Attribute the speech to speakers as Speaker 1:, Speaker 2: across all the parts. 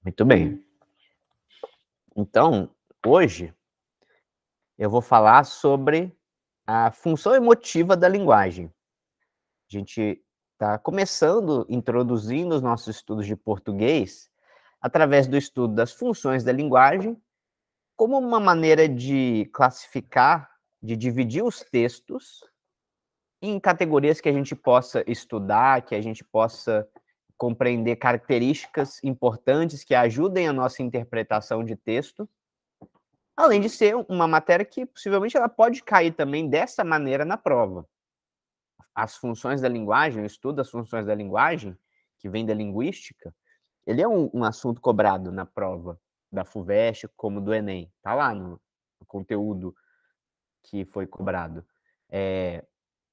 Speaker 1: Muito bem. Então, hoje eu vou falar sobre a função emotiva da linguagem. A gente está começando, introduzindo os nossos estudos de português através do estudo das funções da linguagem, como uma maneira de classificar, de dividir os textos em categorias que a gente possa estudar, que a gente possa compreender características importantes que ajudem a nossa interpretação de texto. Além de ser uma matéria que possivelmente ela pode cair também dessa maneira na prova. As funções da linguagem, o estudo das funções da linguagem, que vem da linguística, ele é um assunto cobrado na prova da FUVEST, como do Enem. Está lá no conteúdo que foi cobrado.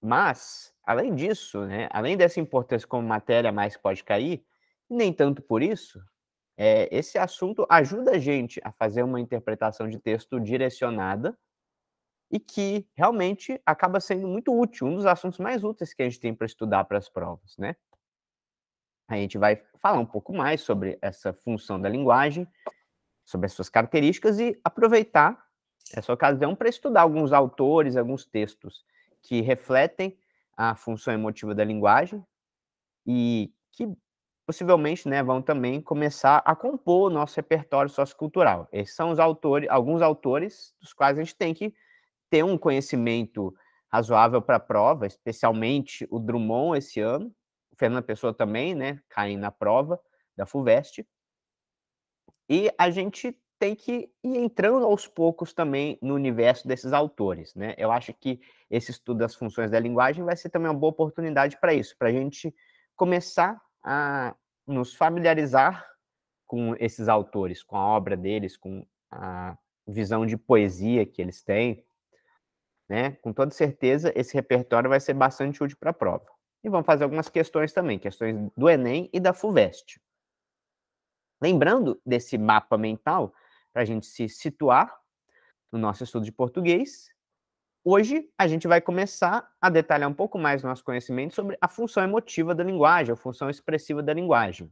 Speaker 1: Mas, além disso, né, além dessa importância como matéria mais pode cair, nem tanto por isso, esse assunto ajuda a gente a fazer uma interpretação de texto direcionada e que realmente acaba sendo muito útil, um dos assuntos mais úteis que a gente tem para estudar para as provas, né. A gente vai falar um pouco mais sobre essa função da linguagem, sobre as suas características e aproveitar essa ocasião para estudar alguns autores, alguns textos que refletem a função emotiva da linguagem e que possivelmente, né, vão também começar a compor o nosso repertório sociocultural. Esses são os autores, alguns autores dos quais a gente tem que ter um conhecimento razoável para a prova, especialmente o Drummond esse ano, o Fernando Pessoa também, né, caem na prova da FUVEST. E a gente tem que ir entrando aos poucos também no universo desses autores, né. Eu acho que esse estudo das funções da linguagem vai ser também uma boa oportunidade para isso, para a gente começar a nos familiarizar com esses autores, com a obra deles, com a visão de poesia que eles têm, né. Com toda certeza, esse repertório vai ser bastante útil para a prova. E vamos fazer algumas questões também, questões do Enem e da FUVEST. Lembrando desse mapa mental, para a gente se situar no nosso estudo de português, hoje a gente vai começar a detalhar um pouco mais o nosso conhecimento sobre a função emotiva da linguagem, a função expressiva da linguagem.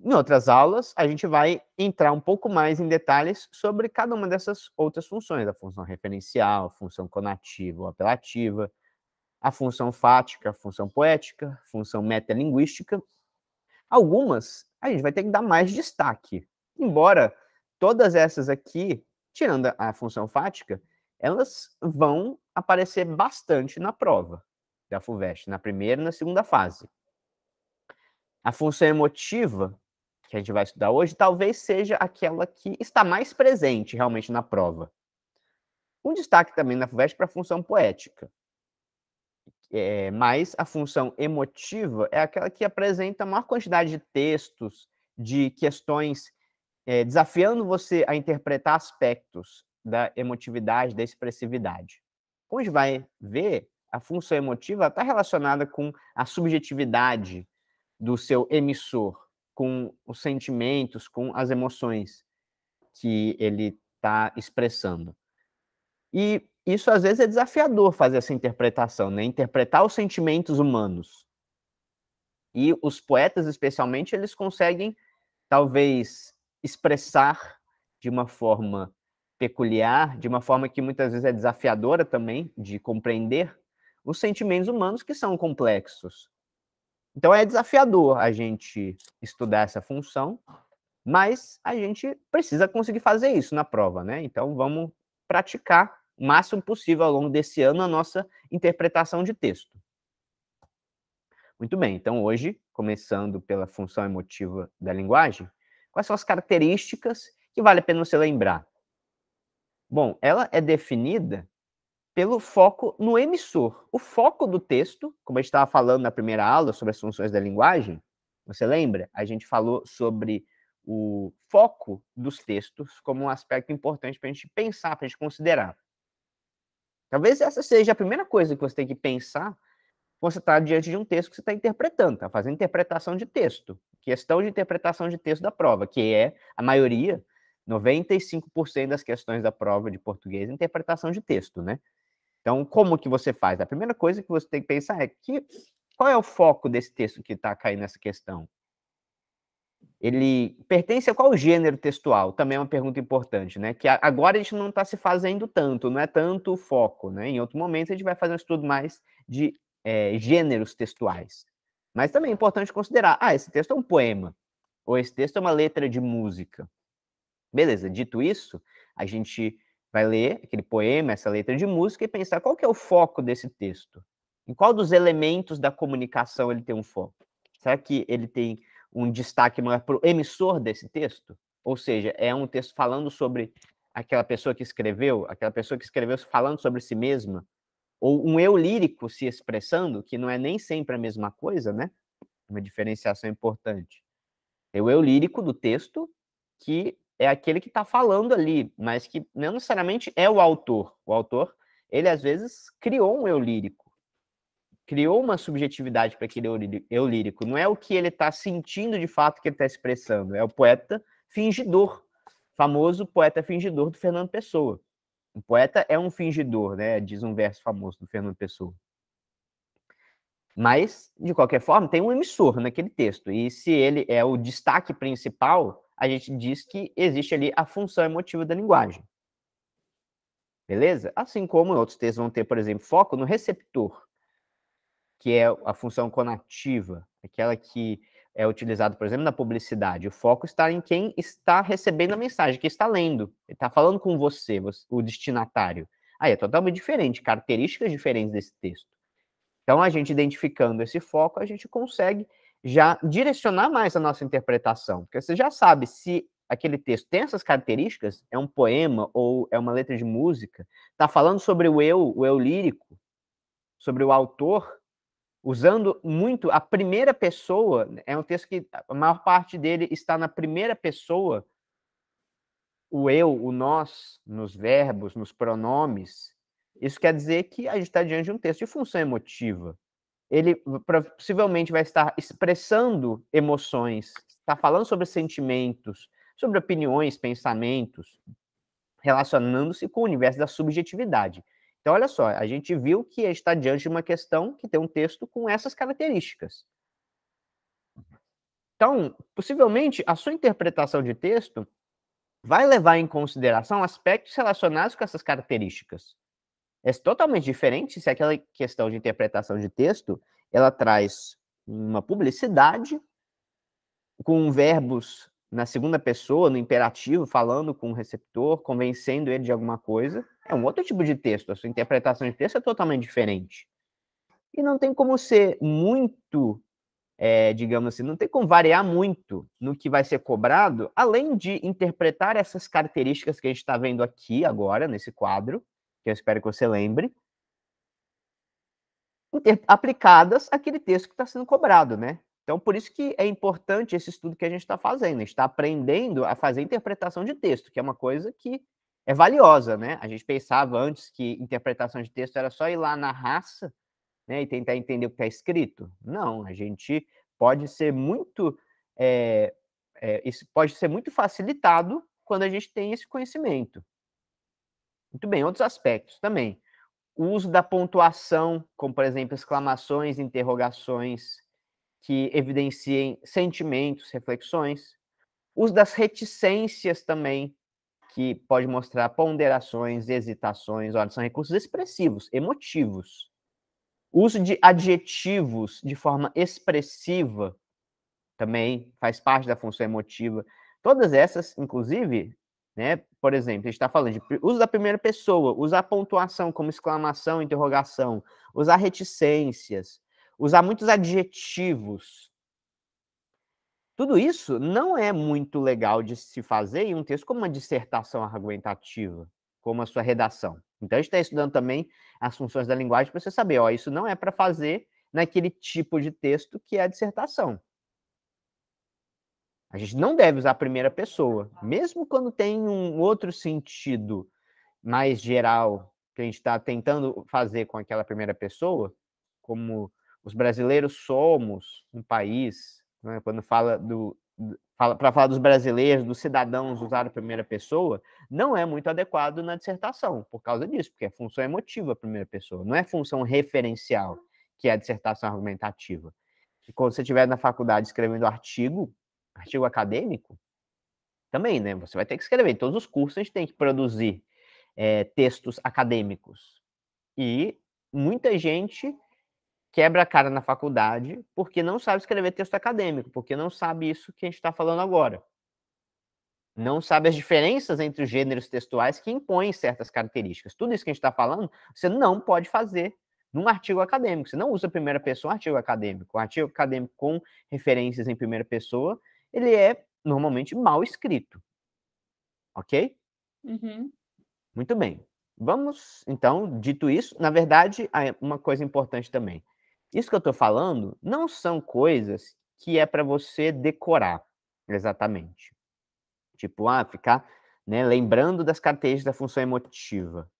Speaker 1: Em outras aulas, a gente vai entrar um pouco mais em detalhes sobre cada uma dessas outras funções, a função referencial, a função conativa ou apelativa, a função fática, a função poética, a função metalinguística. Algumas a gente vai ter que dar mais destaque, embora todas essas aqui, tirando a função fática, elas vão aparecer bastante na prova da FUVEST, na primeira e na segunda fase. A função emotiva, que a gente vai estudar hoje, talvez seja aquela que está mais presente realmente na prova. Um destaque também na FUVEST para a função poética. Mas a função emotiva é aquela que apresenta a maior quantidade de textos, de questões, desafiando você a interpretar aspectos da emotividade, da expressividade. Como a gente vai ver, a função emotiva está relacionada com a subjetividade do seu emissor, com os sentimentos, com as emoções que ele está expressando. E isso às vezes é desafiador fazer essa interpretação, né, interpretar os sentimentos humanos. E os poetas, especialmente, eles conseguem talvez expressar de uma forma peculiar, de uma forma que muitas vezes é desafiadora também de compreender, os sentimentos humanos que são complexos. Então é desafiador a gente estudar essa função, mas a gente precisa conseguir fazer isso na prova, né. Então vamos praticar o máximo possível ao longo desse ano a nossa interpretação de texto. Muito bem, então hoje, começando pela função emotiva da linguagem, quais são as características que vale a pena você lembrar? Bom, ela é definida pelo foco no emissor. O foco do texto, como a gente estava falando na primeira aula sobre as funções da linguagem, você lembra? A gente falou sobre o foco dos textos como um aspecto importante para a gente pensar, para a gente considerar. Talvez essa seja a primeira coisa que você tem que pensar quando você está diante de um texto que você está interpretando, está fazendo interpretação de texto, questão de interpretação de texto da prova, que é a maioria, 95% das questões da prova de português, interpretação de texto, né? Então, como que você faz? A primeira coisa que você tem que pensar é qual é o foco desse texto que está caindo nessa questão? ele pertence a qual gênero textual? Também é uma pergunta importante, né? Que agora a gente não está se fazendo tanto, não é tanto o foco, né? Em outro momento a gente vai fazer um estudo mais de gêneros textuais. Mas também é importante considerar, esse texto é um poema, ou esse texto é uma letra de música. Beleza, dito isso, a gente vai ler aquele poema, essa letra de música, e pensar qual que é o foco desse texto. Em qual dos elementos da comunicação ele tem um foco? Será que ele tem um destaque maior para o emissor desse texto? Ou seja, é um texto falando sobre aquela pessoa que escreveu falando sobre si mesma? Ou um eu lírico se expressando, que não é nem sempre a mesma coisa, né? Uma diferenciação importante. É o eu lírico do texto, que é aquele que está falando ali, mas que não necessariamente é o autor. O autor, ele às vezes criou um eu lírico, criou uma subjetividade para aquele eu lírico. Não é o que ele está sentindo de fato que ele está expressando, é o poeta fingidor, famoso poeta fingidor do Fernando Pessoa. O poeta é um fingidor, né? Diz um verso famoso do Fernando Pessoa. Mas, de qualquer forma, tem um emissor naquele texto. E se ele é o destaque principal, a gente diz que existe ali a função emotiva da linguagem. Beleza? Assim como outros textos vão ter, por exemplo, foco no receptor, que é a função conativa, aquela que é utilizada, por exemplo, na publicidade. O foco está em quem está recebendo a mensagem, quem está lendo. Ele está falando com você, o destinatário. Aí é totalmente diferente, características diferentes desse texto. Então, a gente identificando esse foco, a gente consegue já direcionar mais a nossa interpretação, porque você já sabe se aquele texto tem essas características, é um poema ou é uma letra de música, está falando sobre o eu lírico, sobre o autor, usando muito a primeira pessoa, é um texto que a maior parte dele está na primeira pessoa, o eu, o nós, nos verbos, nos pronomes. Isso quer dizer que a gente está diante de um texto de função emotiva. Ele possivelmente vai estar expressando emoções, está falando sobre sentimentos, sobre opiniões, pensamentos, relacionando-se com o universo da subjetividade. Então, olha só, a gente viu que está diante de uma questão que tem um texto com essas características. Então, possivelmente, a sua interpretação de texto vai levar em consideração aspectos relacionados com essas características. É totalmente diferente se aquela questão de interpretação de texto, ela traz uma publicidade com verbos na segunda pessoa, no imperativo, falando com o receptor, convencendo ele de alguma coisa. É um outro tipo de texto, a sua interpretação de texto é totalmente diferente. E não tem como ser muito, digamos assim, não tem como variar muito no que vai ser cobrado, além de interpretar essas características que a gente está vendo aqui agora, nesse quadro, que eu espero que você lembre, aplicadas àquele texto que está sendo cobrado, né? Então, por isso que é importante esse estudo que a gente está fazendo. A gente está aprendendo a fazer interpretação de texto, que é uma coisa que é valiosa, né? A gente pensava antes que interpretação de texto era só ir lá na raça, né, e tentar entender o que está escrito. Não, a gente pode ser muito... isso pode ser muito facilitado quando a gente tem esse conhecimento. Muito bem, outros aspectos também. O uso da pontuação, como, por exemplo, exclamações, interrogações, que evidenciem sentimentos, reflexões. O uso das reticências também, que pode mostrar ponderações, hesitações. Olha, são recursos expressivos, emotivos. O uso de adjetivos de forma expressiva também faz parte da função emotiva. Todas essas, inclusive, né, por exemplo, a gente está falando de uso da primeira pessoa, usar pontuação como exclamação, interrogação, usar reticências, usar muitos adjetivos. Tudo isso não é muito legal de se fazer em um texto como uma dissertação argumentativa, como a sua redação. Então, a gente está estudando também as funções da linguagem para você saber, isso não é para fazer naquele tipo de texto que é a dissertação. A gente não deve usar a primeira pessoa, mesmo quando tem um outro sentido mais geral que a gente está tentando fazer com aquela primeira pessoa, como os brasileiros somos um país, né, quando fala para falar dos brasileiros, dos cidadãos usar a primeira pessoa, não é muito adequado na dissertação, por causa disso, porque é função emotiva a primeira pessoa, não é função referencial, que é a dissertação argumentativa. E quando você estiver na faculdade escrevendo artigo, Artigo acadêmico, também, né, você vai ter que escrever. Em todos os cursos a gente tem que produzir, textos acadêmicos. E muita gente quebra a cara na faculdade, porque não sabe escrever texto acadêmico, porque não sabe isso que a gente está falando agora. Não sabe as diferenças entre os gêneros textuais que impõem certas características. Tudo isso que a gente está falando, você não pode fazer num artigo acadêmico. Você não usa primeira pessoa um artigo acadêmico. Um artigo acadêmico com referências em primeira pessoa, ele é normalmente mal escrito. Ok?
Speaker 2: Uhum.
Speaker 1: Muito bem. Vamos, então, dito isso, na verdade, uma coisa importante também. Isso que eu estou falando não são coisas que é para você decorar, exatamente. Tipo, ficar, né, lembrando das características da função emotiva.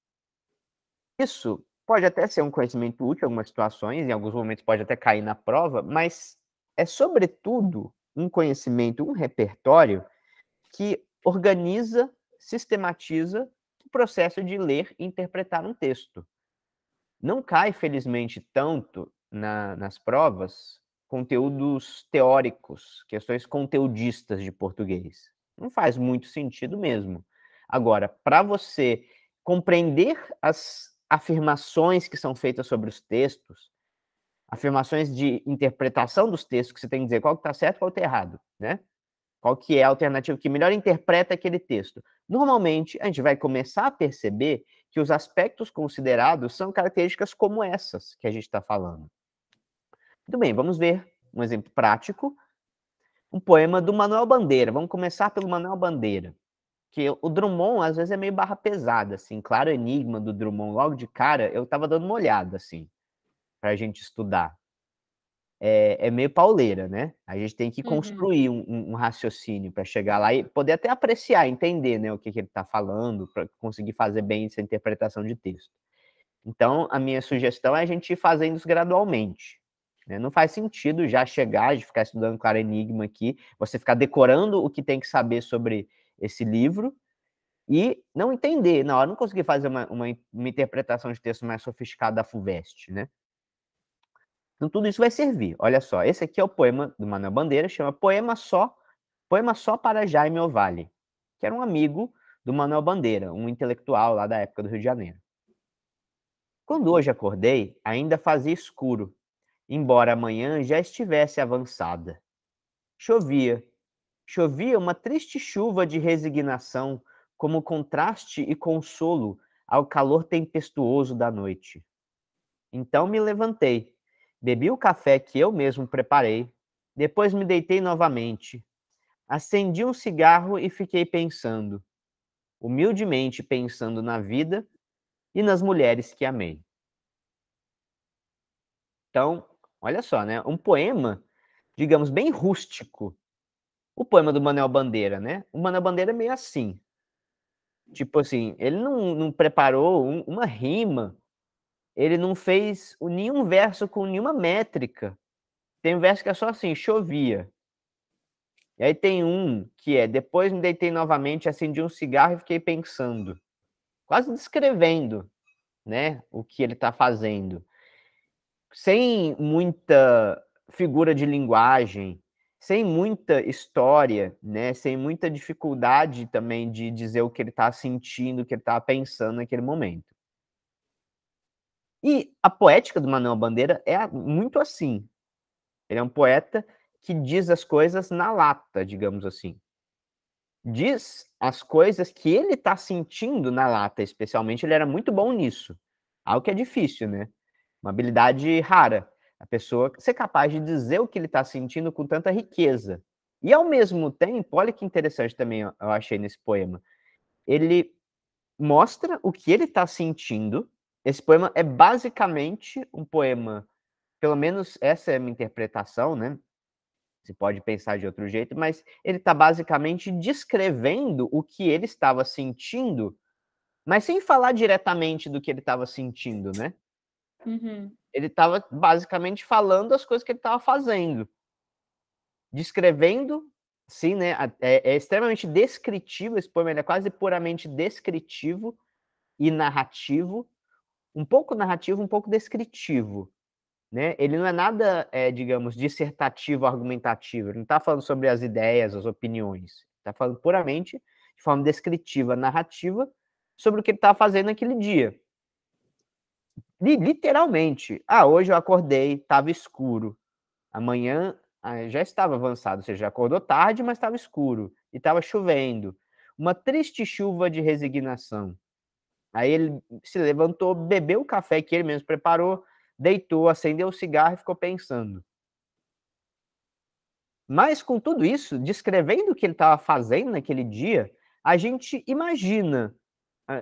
Speaker 1: Isso pode até ser um conhecimento útil em algumas situações, em alguns momentos pode até cair na prova, mas é sobretudo um conhecimento, um repertório que organiza, sistematiza o processo de ler e interpretar um texto. Não cai, felizmente, tanto nas provas conteúdos teóricos, questões conteudistas de português. Não faz muito sentido mesmo. Agora, para você compreender as afirmações que são feitas sobre os textos, afirmações de interpretação dos textos, que você tem que dizer qual que está certo e qual que está errado, né? Qual que é a alternativa que melhor interpreta aquele texto? Normalmente, a gente vai começar a perceber que os aspectos considerados são características como essas que a gente está falando. Muito bem, vamos ver um exemplo prático. Um poema do Manuel Bandeira. Vamos começar pelo Manuel Bandeira. Que o Drummond, às vezes, é meio barra pesada, assim. Claro Enigma do Drummond, logo de cara, eu estava dando uma olhada, assim, para a gente estudar. É meio pauleira, né? A gente tem que
Speaker 2: Uhum.
Speaker 1: construir um raciocínio para chegar lá e poder até apreciar, entender, né, o que ele está falando, para conseguir fazer bem essa interpretação de texto. Então, a minha sugestão é a gente ir fazendo isso gradualmente, né? Não faz sentido já chegar, de ficar estudando Claro Enigma aqui, você ficar decorando o que tem que saber sobre esse livro e não entender, na hora não conseguir fazer uma interpretação de texto mais sofisticada da FUVEST, né? Então tudo isso vai servir. Olha só, esse aqui é o poema do Manuel Bandeira, chama Poema Só para Jaime Ovalle, que era um amigo do Manuel Bandeira, um intelectual lá da época do Rio de Janeiro. Quando hoje acordei, ainda fazia escuro, embora a manhã já estivesse avançada. Chovia. Chovia uma triste chuva de resignação, como contraste e consolo ao calor tempestuoso da noite. Então me levantei, bebi o café que eu mesmo preparei, depois me deitei novamente, acendi um cigarro e fiquei pensando, humildemente pensando na vida e nas mulheres que amei. Então, olha só, né? Um poema, digamos, bem rústico. O poema do Manuel Bandeira, né? O Manuel Bandeira é meio assim. Tipo assim, ele não preparou uma rima, ele não fez nenhum verso com nenhuma métrica. Tem um verso que é só assim, chovia. E aí tem um que é, depois me deitei novamente, acendi um cigarro e fiquei pensando. Quase descrevendo, né, o que ele está fazendo. Sem muita figura de linguagem, sem muita história, né, sem muita dificuldade também de dizer o que ele está sentindo, o que ele estava pensando naquele momento. E a poética do Manuel Bandeira é muito assim. Ele é um poeta que diz as coisas na lata, digamos assim. Diz as coisas que ele está sentindo na lata, especialmente, ele era muito bom nisso. Algo que é difícil, né? Uma habilidade rara. A pessoa ser capaz de dizer o que ele está sentindo com tanta riqueza. E, ao mesmo tempo, olha que interessante também eu achei nesse poema. Ele mostra o que ele está sentindo. Esse poema é basicamente um poema, pelo menos essa é a minha interpretação, né? Você pode pensar de outro jeito, mas ele está basicamente descrevendo o que ele estava sentindo, mas sem falar diretamente do que ele estava sentindo, né?
Speaker 2: Uhum.
Speaker 1: Ele estava basicamente falando as coisas que ele estava fazendo, descrevendo, sim, né? É extremamente descritivo esse poema, ele é quase puramente descritivo e narrativo, um pouco descritivo, né? Ele não é nada, digamos, dissertativo, argumentativo. Ele não está falando sobre as ideias, as opiniões. Está falando puramente de forma descritiva, narrativa, sobre o que ele estava fazendo naquele dia. Literalmente. Hoje eu acordei, estava escuro. Amanhã já estava avançado, ou seja, acordou tarde, mas estava escuro. E estava chovendo. Uma triste chuva de resignação. Aí ele se levantou, bebeu o café que ele mesmo preparou, deitou, acendeu o cigarro e ficou pensando. Mas com tudo isso, descrevendo o que ele estava fazendo naquele dia, a gente imagina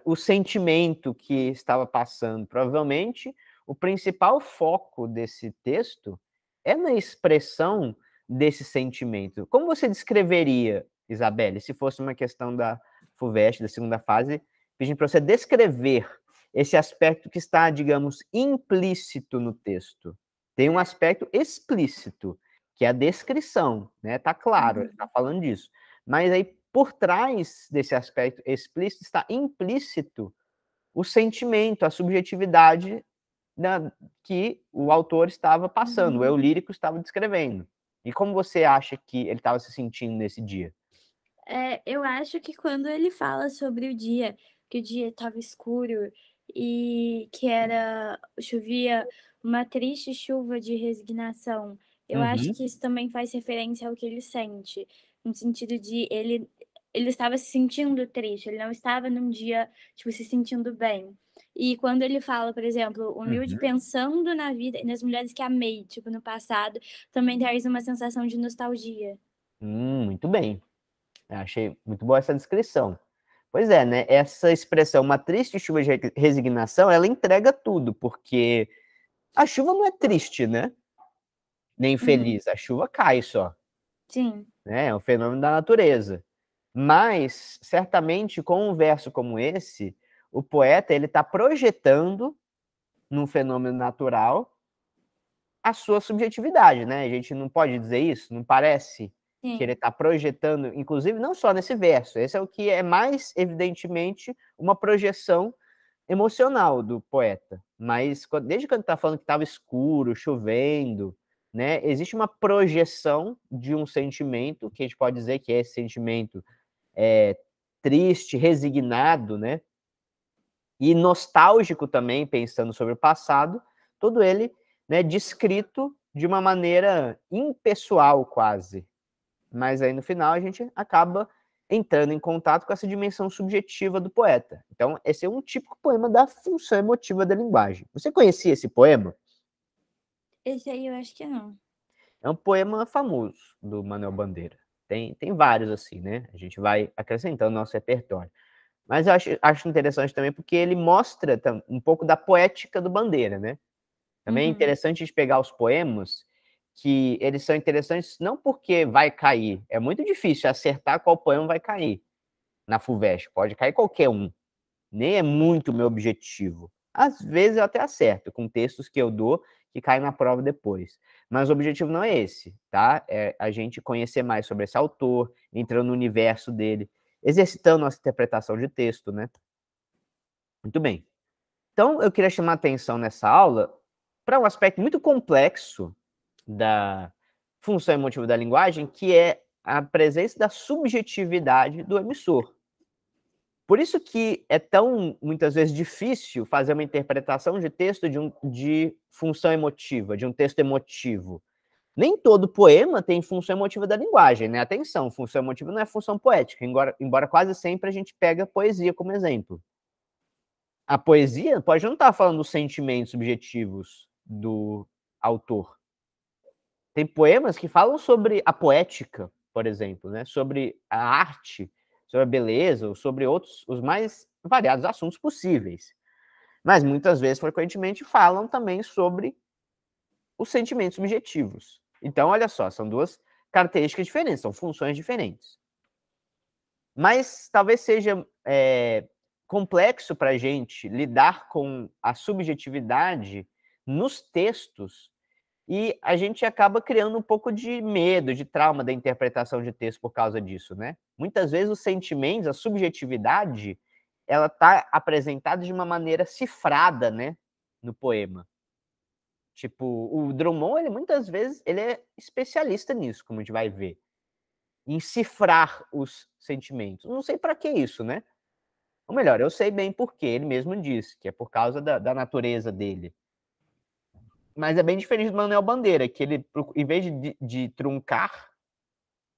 Speaker 1: o sentimento que estava passando. Provavelmente, o principal foco desse texto é na expressão desse sentimento. Como você descreveria, Isabelle, se fosse uma questão da FUVEST, da segunda fase, pedindo para você descrever esse aspecto que está, digamos, implícito no texto? Tem um aspecto explícito, que é a descrição, né? Tá claro, ele está falando disso. Mas aí, por trás desse aspecto explícito, está implícito o sentimento, a subjetividade que o autor estava passando, o eu lírico estava descrevendo. E como você acha que ele estava se sentindo nesse dia?
Speaker 2: Eu acho que quando ele fala sobre o dia, que o dia estava escuro e que chovia uma triste chuva de resignação, eu acho
Speaker 1: Uhum,
Speaker 2: que isso também faz referência ao que ele sente, no sentido de ele estava se sentindo triste, ele não estava num dia, tipo, se sentindo bem. E quando ele fala, por exemplo, humilde
Speaker 1: uhum.
Speaker 2: pensando na vida e nas mulheres que amei, tipo, no passado, também traz uma sensação de nostalgia.
Speaker 1: Muito bem. Eu achei muito boa essa descrição. Pois é, né? Essa expressão, uma triste chuva de resignação, ela entrega tudo, porque a chuva não é triste, né? Nem
Speaker 2: Uhum.
Speaker 1: feliz. A chuva cai só,
Speaker 2: Sim.
Speaker 1: né? É um fenômeno da natureza. Mas, certamente, com um verso como esse, o poeta ele está projetando num fenômeno natural a sua subjetividade, né? A gente não pode dizer isso, não parece que ele
Speaker 2: Sim,
Speaker 1: está projetando, inclusive não só nesse verso, esse é o que é mais evidentemente uma projeção emocional do poeta. Mas desde quando está falando que estava escuro, chovendo, né? Existe uma projeção de um sentimento que a gente pode dizer que é esse sentimento triste, resignado, né? E nostálgico também, pensando sobre o passado, todo ele, né, descrito de uma maneira impessoal quase. Mas aí no final a gente acaba entrando em contato com essa dimensão subjetiva do poeta. Então, esse é um típico poema da função emotiva da linguagem. Você conhecia esse poema?
Speaker 2: esse aí eu acho que não.
Speaker 1: É um poema famoso do Manuel Bandeira. Tem vários assim, né? A gente vai acrescentando no nosso repertório. Mas eu acho interessante também porque ele mostra um pouco da poética do Bandeira, né? Também é
Speaker 2: Uhum.
Speaker 1: interessante a gente pegar os poemas que eles são interessantes não porque vai cair. É muito difícil acertar qual poema vai cair na FUVEST. Pode cair qualquer um. Nem é muito meu objetivo. Às vezes eu até acerto com textos que eu dou que caem na prova depois. Mas o objetivo não é esse, tá? É a gente conhecer mais sobre esse autor, entrando no universo dele, exercitando nossa interpretação de texto, né? Muito bem. Então, eu queria chamar a atenção nessa aula para um aspecto muito complexo da função emotiva da linguagem, que é a presença da subjetividade do emissor. Por isso que é tão, muitas vezes, difícil fazer uma interpretação de texto de função emotiva, de um texto emotivo. Nem todo poema tem função emotiva da linguagem, né? Atenção, função emotiva não é função poética, embora quase sempre a gente pega a poesia como exemplo. A poesia pode não estar falando dos sentimentos subjetivos do autor. Tem poemas que falam sobre a poética, por exemplo, né? Sobre a arte, sobre a beleza, ou sobre outros, os mais variados assuntos possíveis. Mas muitas vezes, frequentemente, falam também sobre os sentimentos subjetivos. Então, olha só, são duas características diferentes, são funções diferentes. Mas talvez seja complexo para a gente lidar com a subjetividade nos textos e a gente acaba criando um pouco de medo, de trauma da interpretação de texto por causa disso, né? Muitas vezes os sentimentos, a subjetividade, ela está apresentada de uma maneira cifrada, né, no poema. Tipo, o Drummond, ele muitas vezes, ele é especialista nisso, como a gente vai ver, em cifrar os sentimentos. Não sei para que isso, né? Ou melhor, eu sei bem por quê, ele mesmo disse, que é por causa da natureza dele. Mas é bem diferente do Manuel Bandeira, que ele, em vez de truncar,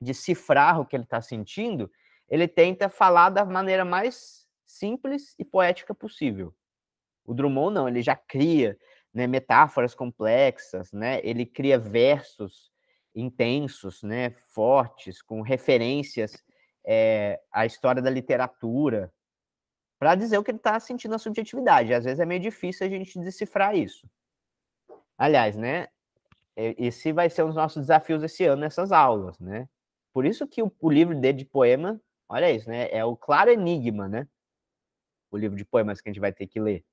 Speaker 1: de cifrar o que ele está sentindo, ele tenta falar da maneira mais simples e poética possível. O Drummond não, ele já cria, né, metáforas complexas, né? Ele cria versos intensos, né, fortes, com referências à história da literatura, para dizer o que ele está sentindo na subjetividade. Às vezes é meio difícil a gente decifrar isso. Aliás, né, esse vai ser um dos nossos desafios esse ano nessas aulas, né? Por isso que o livro dele de poema, olha isso, né? É o Claro Enigma, né? O livro de poemas que a gente vai ter que ler.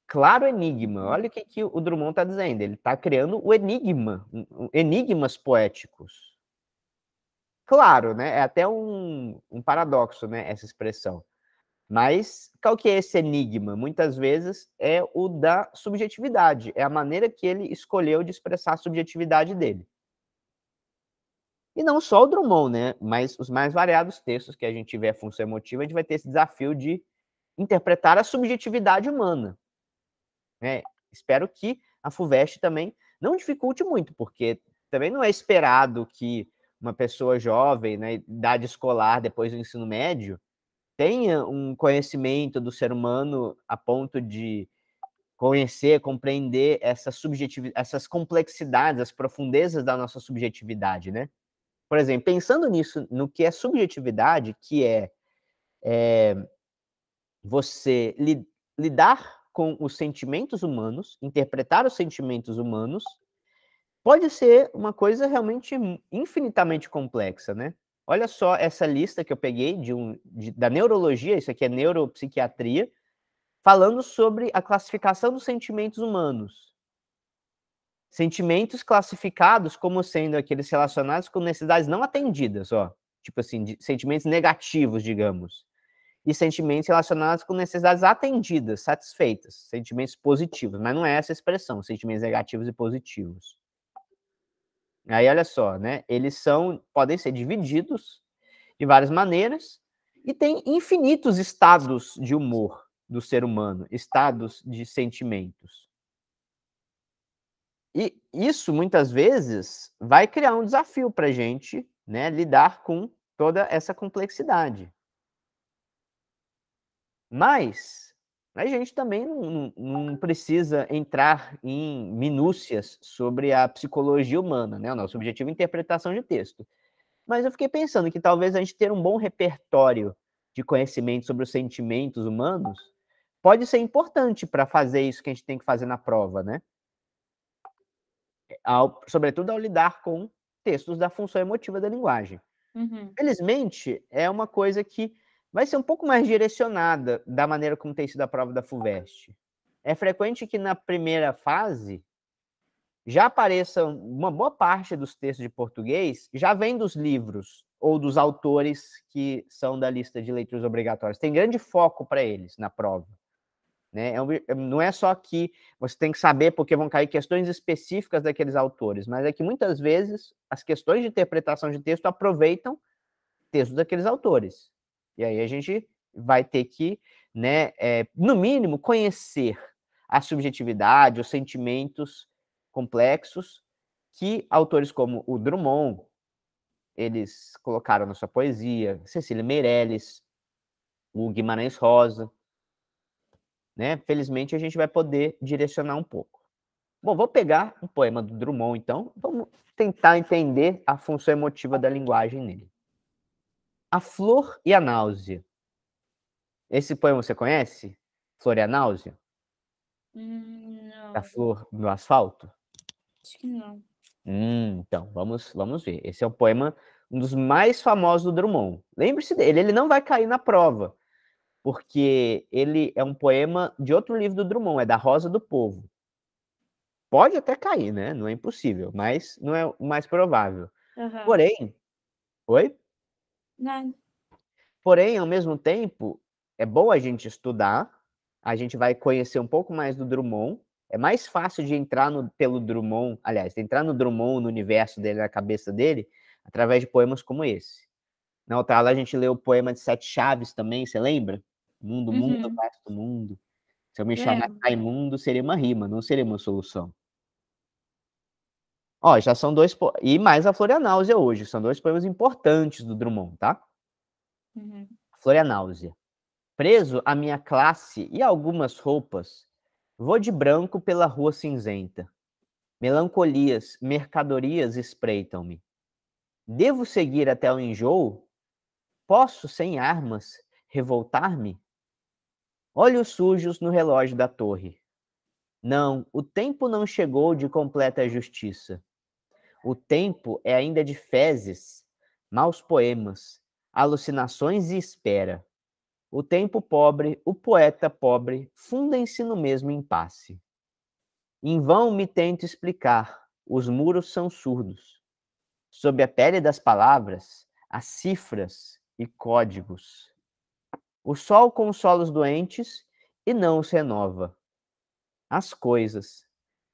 Speaker 1: Claro Enigma. Olha o que o Drummond está dizendo. Ele está criando o enigma, enigmas poéticos. Claro, né? É até um paradoxo, né? Essa expressão. Mas qual que é esse enigma? Muitas vezes é o da subjetividade. É a maneira que ele escolheu de expressar a subjetividade dele. E não só o Drummond, né? Mas os mais variados textos que a gente tiver função emotiva, a gente vai ter esse desafio de interpretar a subjetividade humana. Né? Espero que a FUVEST também não dificulte muito, porque também não é esperado que uma pessoa jovem, né, idade escolar, depois do ensino médio, tenha um conhecimento do ser humano a ponto de conhecer, compreender essas complexidades, as profundezas da nossa subjetividade, né? Por exemplo, pensando nisso, no que é subjetividade, que é você lidar com os sentimentos humanos, interpretar os sentimentos humanos, pode ser uma coisa realmente infinitamente complexa, né? Olha só essa lista que eu peguei da neurologia, isso aqui é neuropsiquiatria, falando sobre a classificação dos sentimentos humanos. Sentimentos classificados como sendo aqueles relacionados com necessidades não atendidas, ó. Tipo assim, sentimentos negativos, digamos. E sentimentos relacionados com necessidades atendidas, satisfeitas, sentimentos positivos, mas não é essa expressão, sentimentos negativos e positivos. Aí olha só, né? Eles podem ser divididos de várias maneiras e tem infinitos estados de humor do ser humano, estados de sentimentos. E isso muitas vezes vai criar um desafio para a gente, né, lidar com toda essa complexidade. Mas a gente também não precisa entrar em minúcias sobre a psicologia humana, né? O nosso objetivo é interpretação de texto. Mas eu fiquei pensando que talvez a gente ter um bom repertório de conhecimento sobre os sentimentos humanos pode ser importante para fazer isso que a gente tem que fazer na prova, né? Sobretudo ao lidar com textos da função emotiva da linguagem.
Speaker 2: Uhum.
Speaker 1: Felizmente, é uma coisa que vai ser um pouco mais direcionada da maneira como tem sido a prova da FUVEST. É frequente que na primeira fase já apareça uma boa parte dos textos de português, já vem dos livros ou dos autores que são da lista de leituras obrigatórias. Tem grande foco para eles na prova. Né? Não é só que você tem que saber porque vão cair questões específicas daqueles autores, mas é que muitas vezes as questões de interpretação de texto aproveitam textos daqueles autores. E aí a gente vai ter que, né, no mínimo, conhecer a subjetividade, os sentimentos complexos que autores como o Drummond, eles colocaram na sua poesia, Cecília Meirelles, o Guimarães Rosa, né? Felizmente a gente vai poder direcionar um pouco. Bom, vou pegar um poema do Drummond, então, vamos tentar entender a função emotiva da linguagem nele. A Flor e a Náusea. Esse poema você conhece? Flor e a Náusea? Da
Speaker 2: Não,
Speaker 1: flor no asfalto?
Speaker 2: acho que não.
Speaker 1: Então, vamos ver. Esse é um poema, um dos mais famosos do Drummond. Lembre-se dele, ele não vai cair na prova, porque ele é um poema de outro livro do Drummond, é da Rosa do Povo. Pode até cair, né? Não é impossível, mas não é o mais provável.
Speaker 2: Uhum.
Speaker 1: Porém, oi?
Speaker 2: Nada.
Speaker 1: Porém, ao mesmo tempo, é bom a gente estudar, a gente vai conhecer um pouco mais do Drummond, É mais fácil de entrar pelo Drummond, aliás, entrar no Drummond, no universo dele, na cabeça dele, através de poemas como esse. Na outra aula a gente leu o poema de Sete Chaves também, você lembra? Mundo, mundo,
Speaker 2: Uhum.
Speaker 1: vasto mundo. Se eu me chamasse
Speaker 2: Lembro.
Speaker 1: Raimundo, seria uma rima, não seria uma solução. Ó, já são dois... E mais a Florianáusea hoje. São dois poemas importantes do Drummond, tá?
Speaker 2: Uhum.
Speaker 1: Florianáusea. Preso à minha classe e algumas roupas, vou de branco pela rua cinzenta. Melancolias, mercadorias espreitam-me. Devo seguir até o enjoo? Posso, sem armas, revoltar-me? Olhos sujos no relógio da torre. Não, o tempo não chegou de completa justiça. O tempo é ainda de fezes, maus poemas, alucinações e espera. O tempo pobre, o poeta pobre, fundem-se no mesmo impasse. Em vão me tento explicar, os muros são surdos. Sob a pele das palavras, há cifras e códigos. O sol consola os doentes e não os renova. As coisas.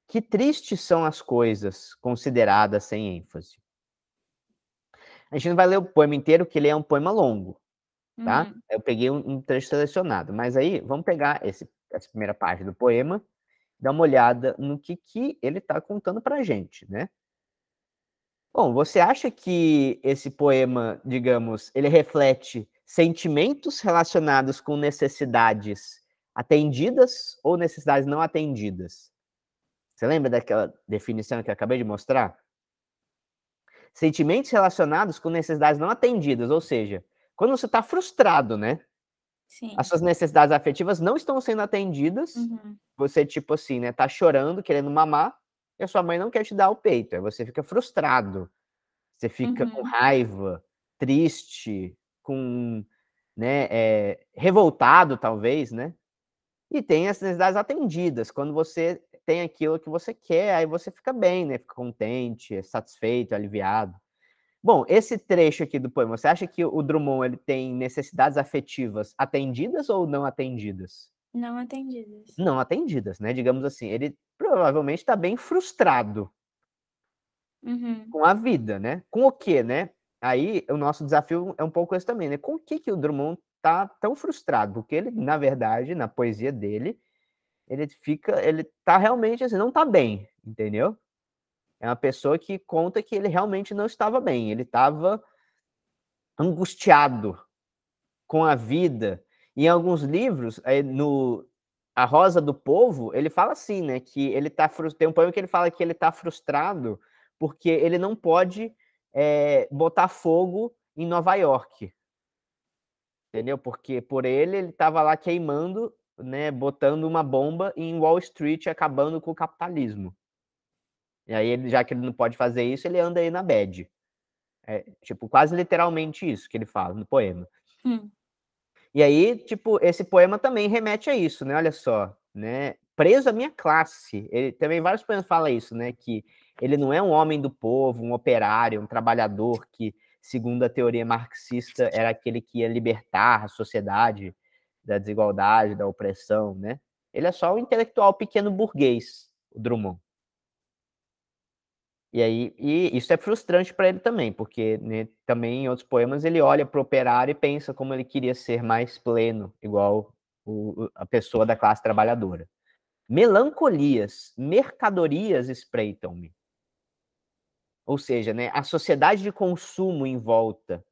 Speaker 1: Que tristes são as coisas, consideradas sem ênfase. A gente não vai ler o poema inteiro, porque ele é um poema longo, tá?
Speaker 2: Uhum.
Speaker 1: Eu peguei um trecho selecionado, mas aí vamos pegar essa primeira parte do poema, dar uma olhada no que ele está contando para a gente, né? Bom, você acha que esse poema, digamos, ele reflete sentimentos relacionados com necessidades atendidas ou necessidades não atendidas? Você lembra daquela definição que eu acabei de mostrar? Sentimentos relacionados com necessidades não atendidas, ou seja, quando você está frustrado, né? As
Speaker 2: Sim.
Speaker 1: suas necessidades afetivas não estão sendo atendidas,
Speaker 2: Uhum.
Speaker 1: você, tipo assim, né, tá chorando, querendo mamar, e a sua mãe não quer te dar o peito, aí você fica frustrado, você fica com
Speaker 2: Uhum.
Speaker 1: raiva, triste, com, né, revoltado talvez, né? E tem as necessidades atendidas, quando você tem aquilo que você quer, aí você fica bem, né? Fica contente, satisfeito, aliviado. Bom, esse trecho aqui do poema, você acha que o Drummond ele tem necessidades afetivas atendidas ou não atendidas?
Speaker 2: Não atendidas.
Speaker 1: Não atendidas, né? Digamos assim, ele provavelmente está bem frustrado
Speaker 2: Uhum.
Speaker 1: com a vida, né? Com o quê, né? Aí o nosso desafio é um pouco esse também, né? Com o que o Drummond tá tão frustrado? Porque ele, na verdade, na poesia dele, ele tá realmente assim, não tá bem, entendeu? É uma pessoa que conta que ele realmente não estava bem, ele estava angustiado com a vida. Em alguns livros, no A Rosa do Povo, ele fala assim, né, que ele tá tem um poema que ele fala que ele está frustrado porque ele não pode botar fogo em Nova York, entendeu? Porque por ele estava lá queimando, né, botando uma bomba em Wall Street, acabando com o capitalismo. E aí, já que ele não pode fazer isso, ele anda aí na bad. É, tipo, quase literalmente isso que ele fala no poema.
Speaker 2: Hum.
Speaker 1: E aí, tipo, esse poema também remete a isso, né? Olha só, né? Preso à minha classe. Ele também vários poemas falam isso, né? Que ele não é um homem do povo, um operário, um trabalhador que, segundo a teoria marxista, era aquele que ia libertar a sociedade da desigualdade, da opressão, né? Ele é só um intelectual pequeno burguês, o Drummond. E aí, e isso é frustrante para ele também, porque, né, também em outros poemas ele olha para o operário e pensa como ele queria ser mais pleno, igual a pessoa da classe trabalhadora. Melancolias, mercadorias espreitam-me. Ou seja, né, a sociedade de consumo em volta,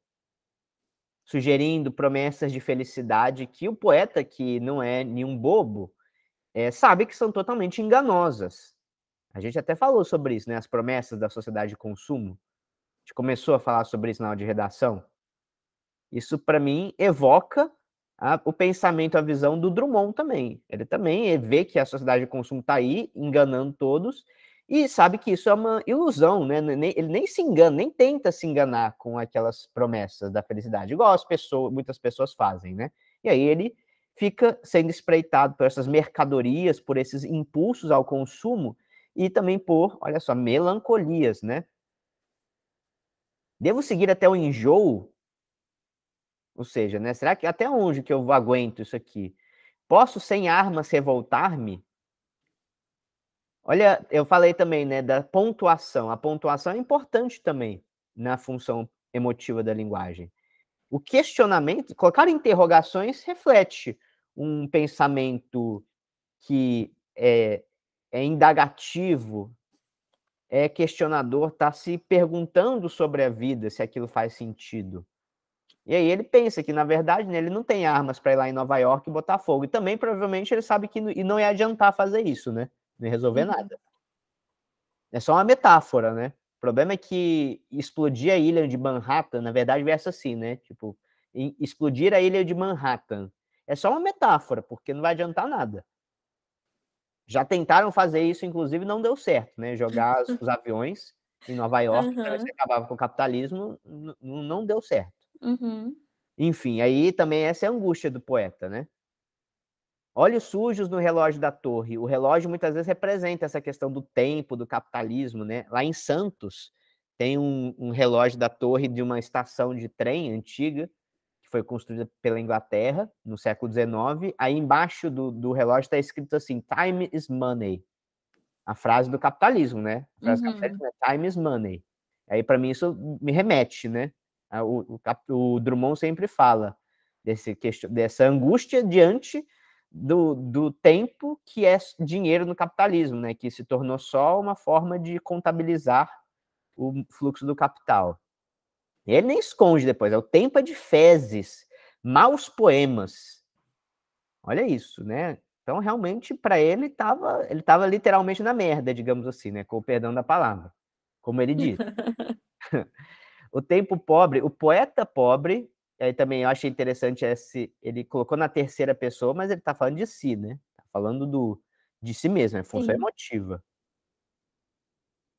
Speaker 1: sugerindo promessas de felicidade que o poeta, que não é nenhum bobo, sabe que são totalmente enganosas. A gente até falou sobre isso, né, as promessas da sociedade de consumo. A gente começou a falar sobre isso na aula de redação. Isso, para mim, evoca o pensamento, a visão do Drummond também. Ele também vê que a sociedade de consumo está aí, enganando todos, e sabe que isso é uma ilusão, né? Ele nem se engana, nem tenta se enganar com aquelas promessas da felicidade, igual muitas pessoas fazem, né? E aí ele fica sendo espreitado por essas mercadorias, por esses impulsos ao consumo, e também por, olha só, melancolias, né? Devo seguir até o enjoo? Ou seja, né, será que até onde que eu aguento isso aqui? Posso sem armas revoltar-me? Olha, eu falei também, né, da pontuação. A pontuação é importante também na função emotiva da linguagem. O questionamento, colocar interrogações reflete um pensamento que é indagativo, é questionador, está se perguntando sobre a vida, se aquilo faz sentido. E aí ele pensa que, na verdade, né, ele não tem armas para ir lá em Nova York e botar fogo. E também, provavelmente, ele sabe que não ia adiantar fazer isso, né? Não ia resolver
Speaker 2: Uhum.
Speaker 1: nada. É só uma metáfora, né? O problema é que explodir a ilha de Manhattan, na verdade, versa assim, né? Tipo, explodir a ilha de Manhattan. É só uma metáfora, porque não vai adiantar nada. Já tentaram fazer isso, inclusive não deu certo, né? Jogar os aviões em Nova York para ver se
Speaker 2: Aham.
Speaker 1: acabava com o capitalismo, não deu certo.
Speaker 2: Uhum.
Speaker 1: Enfim, aí também essa é a angústia do poeta, né? Olhos sujos no relógio da torre. O relógio muitas vezes representa essa questão do tempo, do capitalismo, né? Lá em Santos tem um relógio da torre de uma estação de trem antiga, que foi construída pela Inglaterra no século XIX. Aí embaixo do relógio está escrito assim: Time is money. A frase do capitalismo, né? A frase do
Speaker 2: Uhum.
Speaker 1: capitalismo é Time is money. Aí, para mim, isso me remete, né? O Drummond sempre fala dessa angústia diante do tempo que é dinheiro no capitalismo, né? Que se tornou só uma forma de contabilizar o fluxo do capital. E ele nem esconde depois, o tempo é de fezes, maus poemas. Olha isso, né? Então, realmente, para ele estava literalmente na merda, digamos assim, né? Com o perdão da palavra, como ele diz. O tempo pobre, o poeta pobre, aí também eu achei interessante ele colocou na terceira pessoa, mas ele está falando de si, né? Tá falando de si mesmo, é função
Speaker 2: Sim.
Speaker 1: emotiva.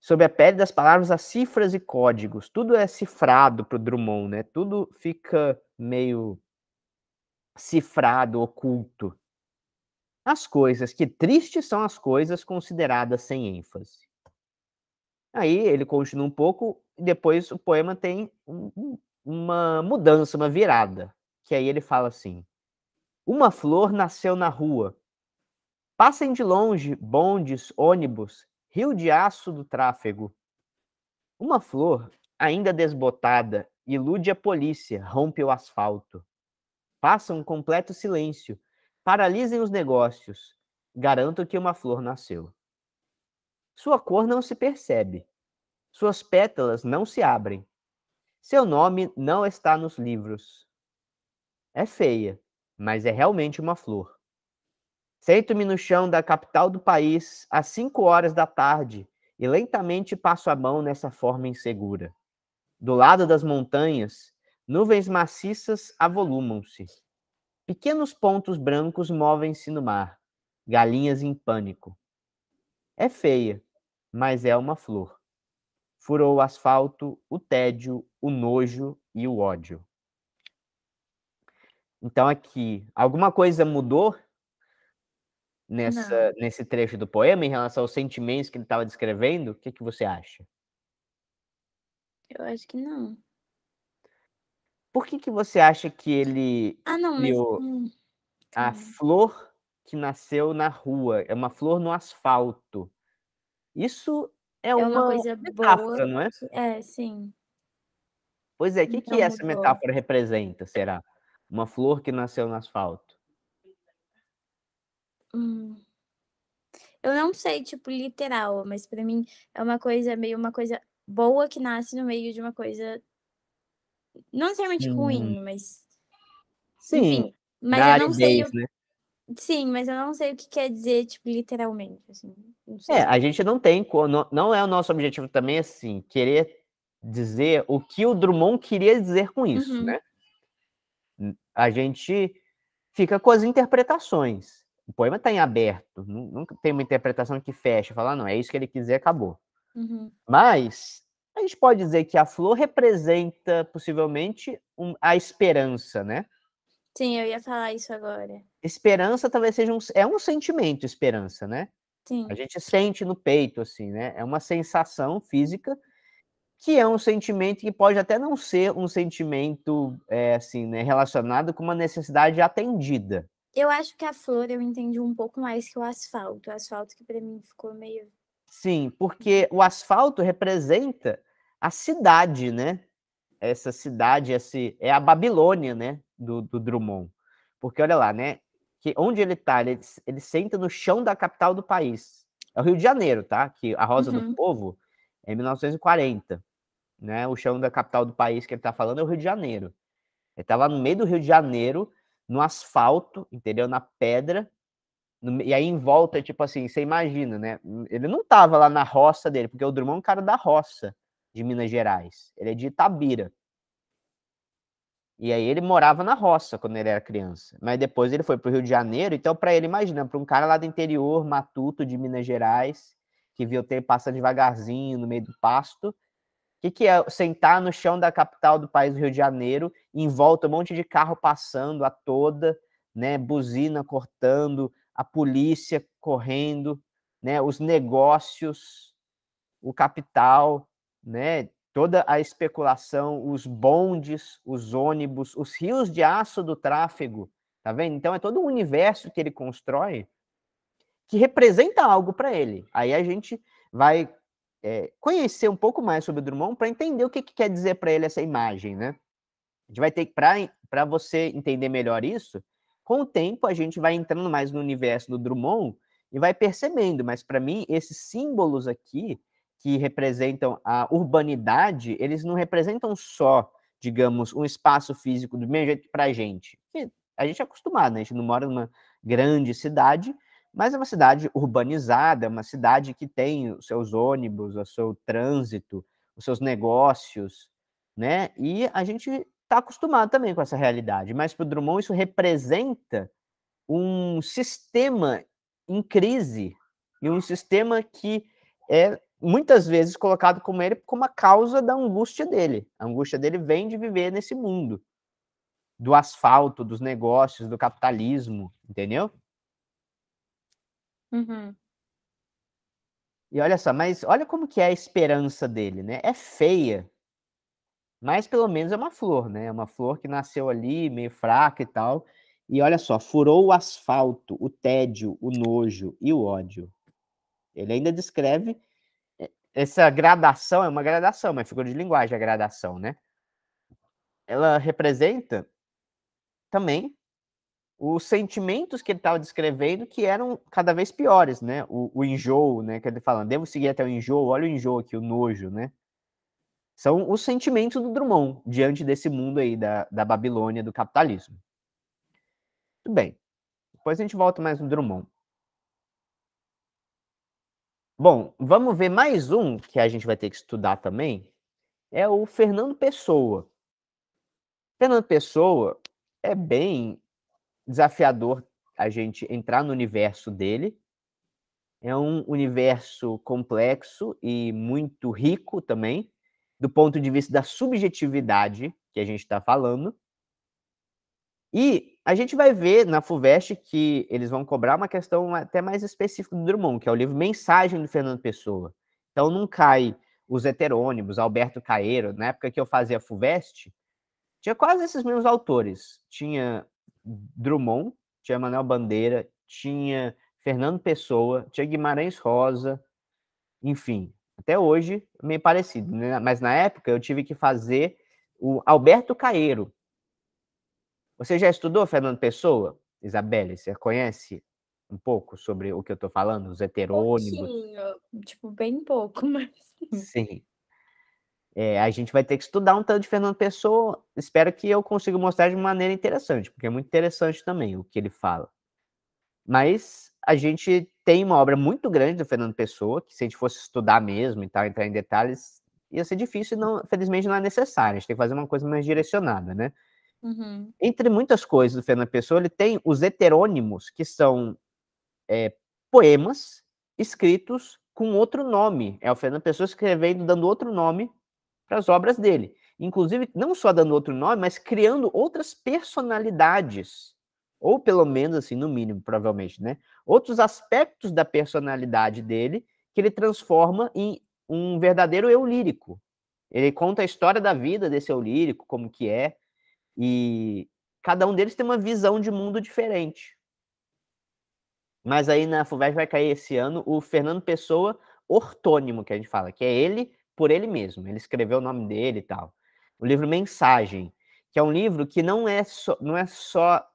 Speaker 1: Sob a pele das palavras, as cifras e códigos, tudo é cifrado para o Drummond, né? Tudo fica meio cifrado, oculto. As coisas, que tristes são as coisas consideradas sem ênfase. Aí ele continua um pouco e depois o poema tem uma mudança, uma virada, que aí ele fala assim: uma flor nasceu na rua. Passem de longe bondes, ônibus, rio de aço do tráfego. Uma flor, ainda desbotada, ilude a polícia, rompe o asfalto. Passa um completo silêncio. Paralisem os negócios. Garanto que uma flor nasceu. Sua cor não se percebe. Suas pétalas não se abrem. Seu nome não está nos livros. É feia, mas é realmente uma flor. Sento-me no chão da capital do país às 5 horas da tarde e lentamente passo a mão nessa forma insegura. Do lado das montanhas, nuvens maciças avolumam-se. Pequenos pontos brancos movem-se no mar, galinhas em pânico. É feia, mas é uma flor. Furou o asfalto, o tédio, o nojo e o ódio. Então aqui, alguma coisa mudou
Speaker 2: Não,
Speaker 1: nesse trecho do poema em relação aos sentimentos que ele estava descrevendo? O que que você acha?
Speaker 2: eu acho que não.
Speaker 1: Por que que você acha que ele
Speaker 2: Ah, não, mas
Speaker 1: criou a
Speaker 2: calma.
Speaker 1: flor que nasceu na rua? É uma flor no asfalto. Isso é
Speaker 2: É uma
Speaker 1: uma
Speaker 2: coisa
Speaker 1: metáfora,
Speaker 2: boa
Speaker 1: não é?
Speaker 2: que é, sim,
Speaker 1: Pois é, o que que
Speaker 2: não
Speaker 1: essa
Speaker 2: mudou.
Speaker 1: metáfora representa, será? Uma flor que nasceu no asfalto.
Speaker 2: Hum. Eu não sei, tipo, literal, mas pra mim é uma coisa meio uma coisa boa que nasce no meio de uma coisa não necessariamente
Speaker 1: Hum,
Speaker 2: ruim, mas
Speaker 1: sim,
Speaker 2: enfim, mas
Speaker 1: na
Speaker 2: eu não sei
Speaker 1: aridez,
Speaker 2: o
Speaker 1: né.
Speaker 2: sim, mas eu não sei o que quer dizer, tipo, literalmente, assim, não
Speaker 1: É,
Speaker 2: sei.
Speaker 1: a gente não tem co não é o nosso objetivo também, assim, querer dizer o que o Drummond queria dizer com isso,
Speaker 2: Uhum,
Speaker 1: né. A gente fica com as interpretações. O poema está em aberto, nunca tem uma interpretação que fecha, fala: "Ah, não, é isso que ele quiser, acabou".
Speaker 2: uhum.
Speaker 1: Mas a gente pode dizer que a flor representa possivelmente a esperança, né.
Speaker 2: Sim, eu ia falar isso agora.
Speaker 1: Esperança talvez seja um sentimento, esperança, né. A
Speaker 2: Sim.
Speaker 1: gente sente no peito, assim, né, é uma sensação física, que é um sentimento que pode até não ser um sentimento, assim, né, relacionado com uma necessidade atendida.
Speaker 2: Eu acho que a flor eu entendi um pouco mais que o asfalto. O asfalto que pra mim ficou meio.
Speaker 1: Sim, porque o asfalto representa a cidade, né? Essa cidade, é a Babilônia, né? Do Drummond. Porque olha lá, né? Que onde ele está, ele senta no chão da capital do país. É o Rio de Janeiro, tá? Que a Rosa do
Speaker 2: Uhum.
Speaker 1: Povo é em 1940, né? O chão da capital do país que ele está falando é o Rio de Janeiro. Ele está lá no meio do Rio de Janeiro, no asfalto, entendeu? Na pedra. E aí em volta, tipo assim, você imagina, né? Ele não estava lá na roça dele, porque o Drummond é um cara da roça de Minas Gerais. Ele é de Itabira. E aí ele morava na roça quando ele era criança. Mas depois ele foi para o Rio de Janeiro. Então, para ele, imagina, para um cara lá do interior, matuto de Minas Gerais, que viu o tempo passar devagarzinho no meio do pasto, o que é sentar no chão da capital do país do Rio de Janeiro, em volta um monte de carro passando a toda, né, buzina cortando, a polícia correndo, né, os negócios, o capital, né, toda a especulação, os bondes, os ônibus, os rios de aço do tráfego, tá vendo? Então é todo um universo que ele constrói que representa algo para ele. Aí a gente vai conhecer um pouco mais sobre o Drummond para entender o que quer dizer para ele essa imagem, né? A gente vai ter que, para você entender melhor isso, com o tempo a gente vai entrando mais no universo do Drummond e vai percebendo, mas para mim, esses símbolos aqui, que representam a urbanidade, eles não representam só, digamos, um espaço físico do mesmo jeito que para a gente. A gente é acostumado, né? A gente não mora numa grande cidade, mas é uma cidade urbanizada, é uma cidade que tem os seus ônibus, o seu trânsito, os seus negócios, né? E a gente está acostumado também com essa realidade, mas para o Drummond isso representa um sistema em crise e um sistema que é muitas vezes colocado como ele como a causa da angústia dele. A angústia dele vem de viver nesse mundo do asfalto, dos negócios, do capitalismo, entendeu?
Speaker 2: Uhum.
Speaker 1: E olha só, mas olha como que é a esperança dele, né? É feia, mas pelo menos é uma flor, né? É uma flor que nasceu ali, meio fraca e tal. E olha só, furou o asfalto, o tédio, o nojo e o ódio. Ele ainda descreve essa gradação, é uma gradação, uma figura de linguagem, a gradação, né? Ela representa também os sentimentos que ele estava descrevendo que eram cada vez piores, né? O enjoo, né? Que ele fala, devo seguir até o enjoo, olha o enjoo aqui, o nojo, né? São os sentimentos do Drummond diante desse mundo aí da Babilônia, do capitalismo. Tudo bem. Depois a gente volta mais no Drummond. Bom, vamos ver mais um que a gente vai ter que estudar também. É o Fernando Pessoa. Fernando Pessoa é bem desafiador a gente entrar no universo dele. É um universo complexo e muito rico também, do ponto de vista da subjetividade que a gente está falando. E a gente vai ver na FUVEST que eles vão cobrar uma questão até mais específica do Drummond, que é o livro Mensagem do Fernando Pessoa. Então não cai os heterônimos, Alberto Caeiro. Na época que eu fazia a FUVEST, tinha quase esses mesmos autores. Tinha Drummond, tinha Manuel Bandeira, tinha Fernando Pessoa, tinha Guimarães Rosa, enfim. Até hoje, meio parecido, né? Mas na época eu tive que fazer o Alberto Caeiro. Você já estudou Fernando Pessoa, Isabelle? Você conhece um pouco sobre o que eu estou falando, os heterônimos?
Speaker 2: Pouquinho, tipo, bem pouco, mas sim.
Speaker 1: Sim. A gente vai ter que estudar um tanto de Fernando Pessoa. Espero que eu consiga mostrar de maneira interessante, porque é muito interessante também o que ele fala. Mas a gente tem uma obra muito grande do Fernando Pessoa, que se a gente fosse estudar mesmo e tal, entrar em detalhes, ia ser difícil e, não, felizmente, não é necessário. A gente tem que fazer uma coisa mais direcionada, né?
Speaker 2: Uhum.
Speaker 1: Entre muitas coisas do Fernando Pessoa, ele tem os heterônimos, que são poemas escritos com outro nome. É o Fernando Pessoa escrevendo, dando outro nome para as obras dele. Inclusive, não só dando outro nome, mas criando outras personalidades. Ou pelo menos, assim, no mínimo, provavelmente, né? Outros aspectos da personalidade dele que ele transforma em um verdadeiro eu lírico. Ele conta a história da vida desse eu lírico, como que é, e cada um deles tem uma visão de mundo diferente. Mas aí na FUVEST vai cair esse ano o Fernando Pessoa ortônimo, que a gente fala, que é ele por ele mesmo. Ele escreveu o nome dele e tal. O livro Mensagem, que é um livro que não é só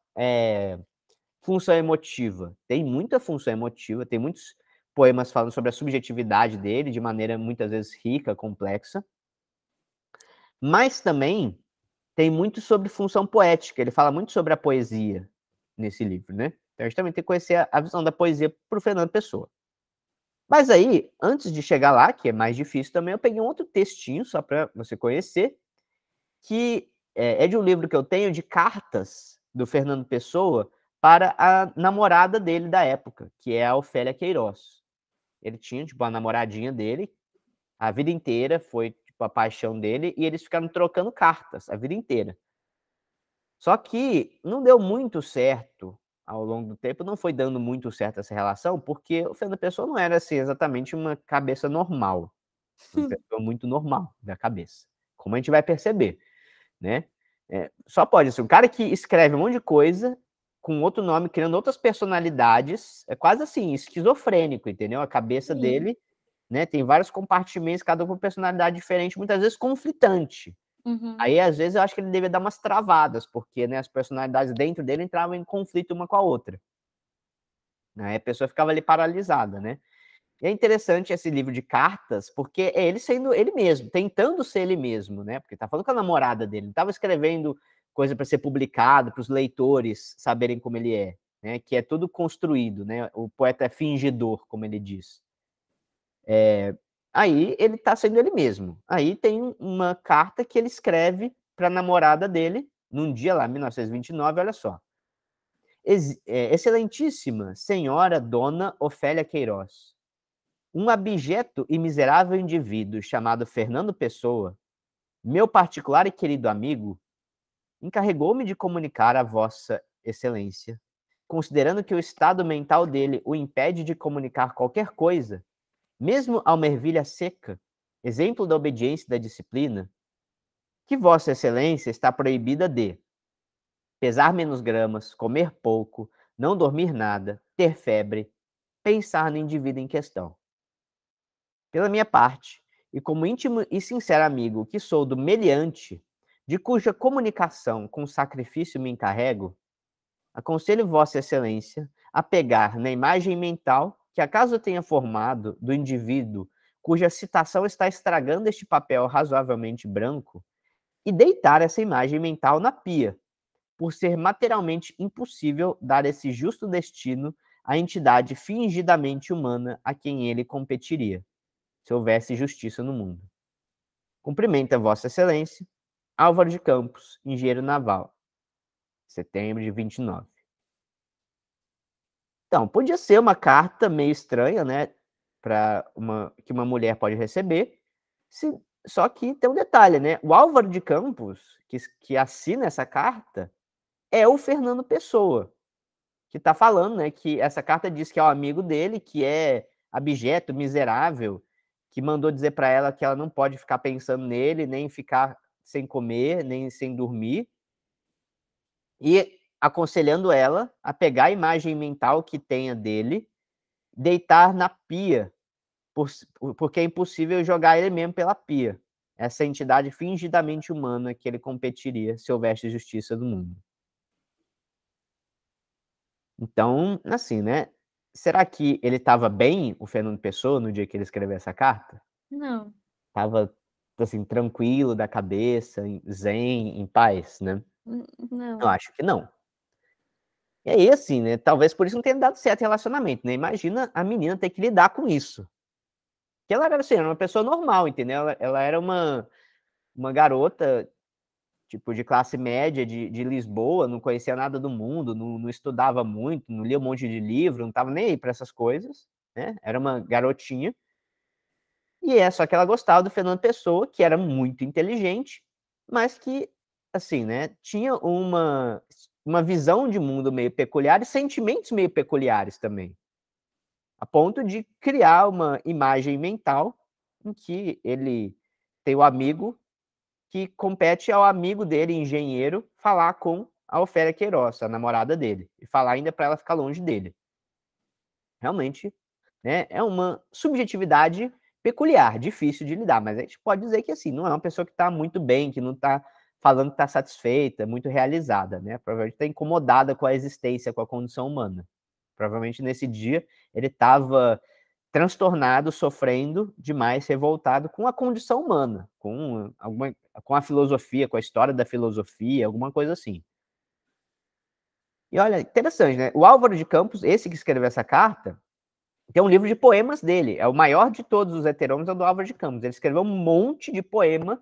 Speaker 1: função emotiva. Tem muita função emotiva, tem muitos poemas falando sobre a subjetividade dele, de maneira muitas vezes rica, complexa. Mas também tem muito sobre função poética. Ele fala muito sobre a poesia nesse livro, né? Então a gente também tem que conhecer a visão da poesia para o Fernando Pessoa. Mas aí, antes de chegar lá, que é mais difícil também, eu peguei um outro textinho, só para você conhecer, que é de um livro que eu tenho de cartas do Fernando Pessoa para a namorada dele da época, que é a Ofélia Queiroz. Ele tinha, tipo, a namoradinha dele, a vida inteira foi, tipo, a paixão dele, e eles ficaram trocando cartas a vida inteira. Só que não deu muito certo ao longo do tempo, não foi dando muito certo essa relação, porque o Fernando Pessoa não era, assim, exatamente uma cabeça normal, uma pessoa muito normal da cabeça, como a gente vai perceber, né. Só pode, assim, um cara que escreve um monte de coisa, com outro nome, criando outras personalidades, é quase assim, esquizofrênico, entendeu? A cabeça
Speaker 2: Sim.
Speaker 1: dele, né, tem vários compartimentos, cada um com personalidade diferente, muitas vezes conflitante.
Speaker 2: Uhum.
Speaker 1: Aí, às vezes, eu acho que ele devia dar umas travadas, porque, né, as personalidades dentro dele entravam em conflito uma com a outra. Aí a pessoa ficava ali paralisada, né. E é interessante esse livro de cartas, porque é ele sendo ele mesmo, tentando ser ele mesmo, né, porque tá falando com a namorada dele, não estava escrevendo coisa para ser publicado, para os leitores saberem como ele é, né, que é tudo construído, né, o poeta é fingidor, como ele diz. Aí ele tá sendo ele mesmo. Aí tem uma carta que ele escreve para a namorada dele, num dia lá, 1929, olha só. Excelentíssima senhora Dona Ofélia Queiroz, um abjeto e miserável indivíduo chamado Fernando Pessoa, meu particular e querido amigo, encarregou-me de comunicar a Vossa Excelência, considerando que o estado mental dele o impede de comunicar qualquer coisa, mesmo a uma ervilha seca, exemplo da obediência e da disciplina, que Vossa Excelência está proibida de pesar menos gramas, comer pouco, não dormir nada, ter febre, pensar no indivíduo em questão. Pela minha parte, e como íntimo e sincero amigo que sou do meliante, de cuja comunicação com sacrifício me encarrego, aconselho Vossa Excelência a pegar na imagem mental que acaso eu tenha formado do indivíduo cuja citação está estragando este papel razoavelmente branco e deitar essa imagem mental na pia, por ser materialmente impossível dar esse justo destino à entidade fingidamente humana a quem ele competiria, se houvesse justiça no mundo. Cumprimenta Vossa Excelência, Álvaro de Campos, engenheiro naval, setembro de 29. Então, podia ser uma carta meio estranha, né, que uma mulher pode receber, só que tem um detalhe, né, o Álvaro de Campos, que assina essa carta, é o Fernando Pessoa, que está falando, né, que essa carta diz que é o amigo dele, que é abjeto, miserável, que mandou dizer para ela que ela não pode ficar pensando nele, nem ficar sem comer, nem sem dormir, e aconselhando ela a pegar a imagem mental que tenha dele, deitar na pia, porque é impossível jogar ele mesmo pela pia. Essa entidade fingidamente humana que ele competiria se houvesse justiça no mundo. Então, assim, né? Será que ele estava bem, o Fernando Pessoa, no dia que ele escreveu essa carta?
Speaker 2: Não.
Speaker 1: Estava, assim, tranquilo da cabeça, zen, em paz, né? Eu
Speaker 2: Não.
Speaker 1: acho que não. E aí, assim, né? Talvez por isso não tenha dado certo o relacionamento, né? Imagina a menina ter que lidar com isso. Que ela era, assim, era uma pessoa normal, entendeu? Ela era uma garota, tipo, de classe média de Lisboa, não conhecia nada do mundo, não estudava muito, não lia um monte de livro, não estava nem aí para essas coisas, né? Era uma garotinha. Só que ela gostava do Fernando Pessoa, que era muito inteligente, mas que, assim, né, tinha uma visão de mundo meio peculiar e sentimentos meio peculiares também, a ponto de criar uma imagem mental em que ele tem o amigo que compete ao amigo dele, engenheiro, falar com a Ofélia Queiroz, a namorada dele, e falar ainda para ela ficar longe dele. Realmente, né, é uma subjetividade peculiar, difícil de lidar, mas a gente pode dizer que, assim, não é uma pessoa que está muito bem, que não está falando que está satisfeita, muito realizada, né? Provavelmente está incomodada com a existência, com a condição humana. Provavelmente nesse dia ele estava transtornado, sofrendo demais, revoltado com a condição humana, com a filosofia, com a história da filosofia, alguma coisa assim. E olha, interessante, né? O Álvaro de Campos, esse que escreveu essa carta, tem um livro de poemas dele. É o maior de todos os heterônimos, é o do Álvaro de Campos. Ele escreveu um monte de poema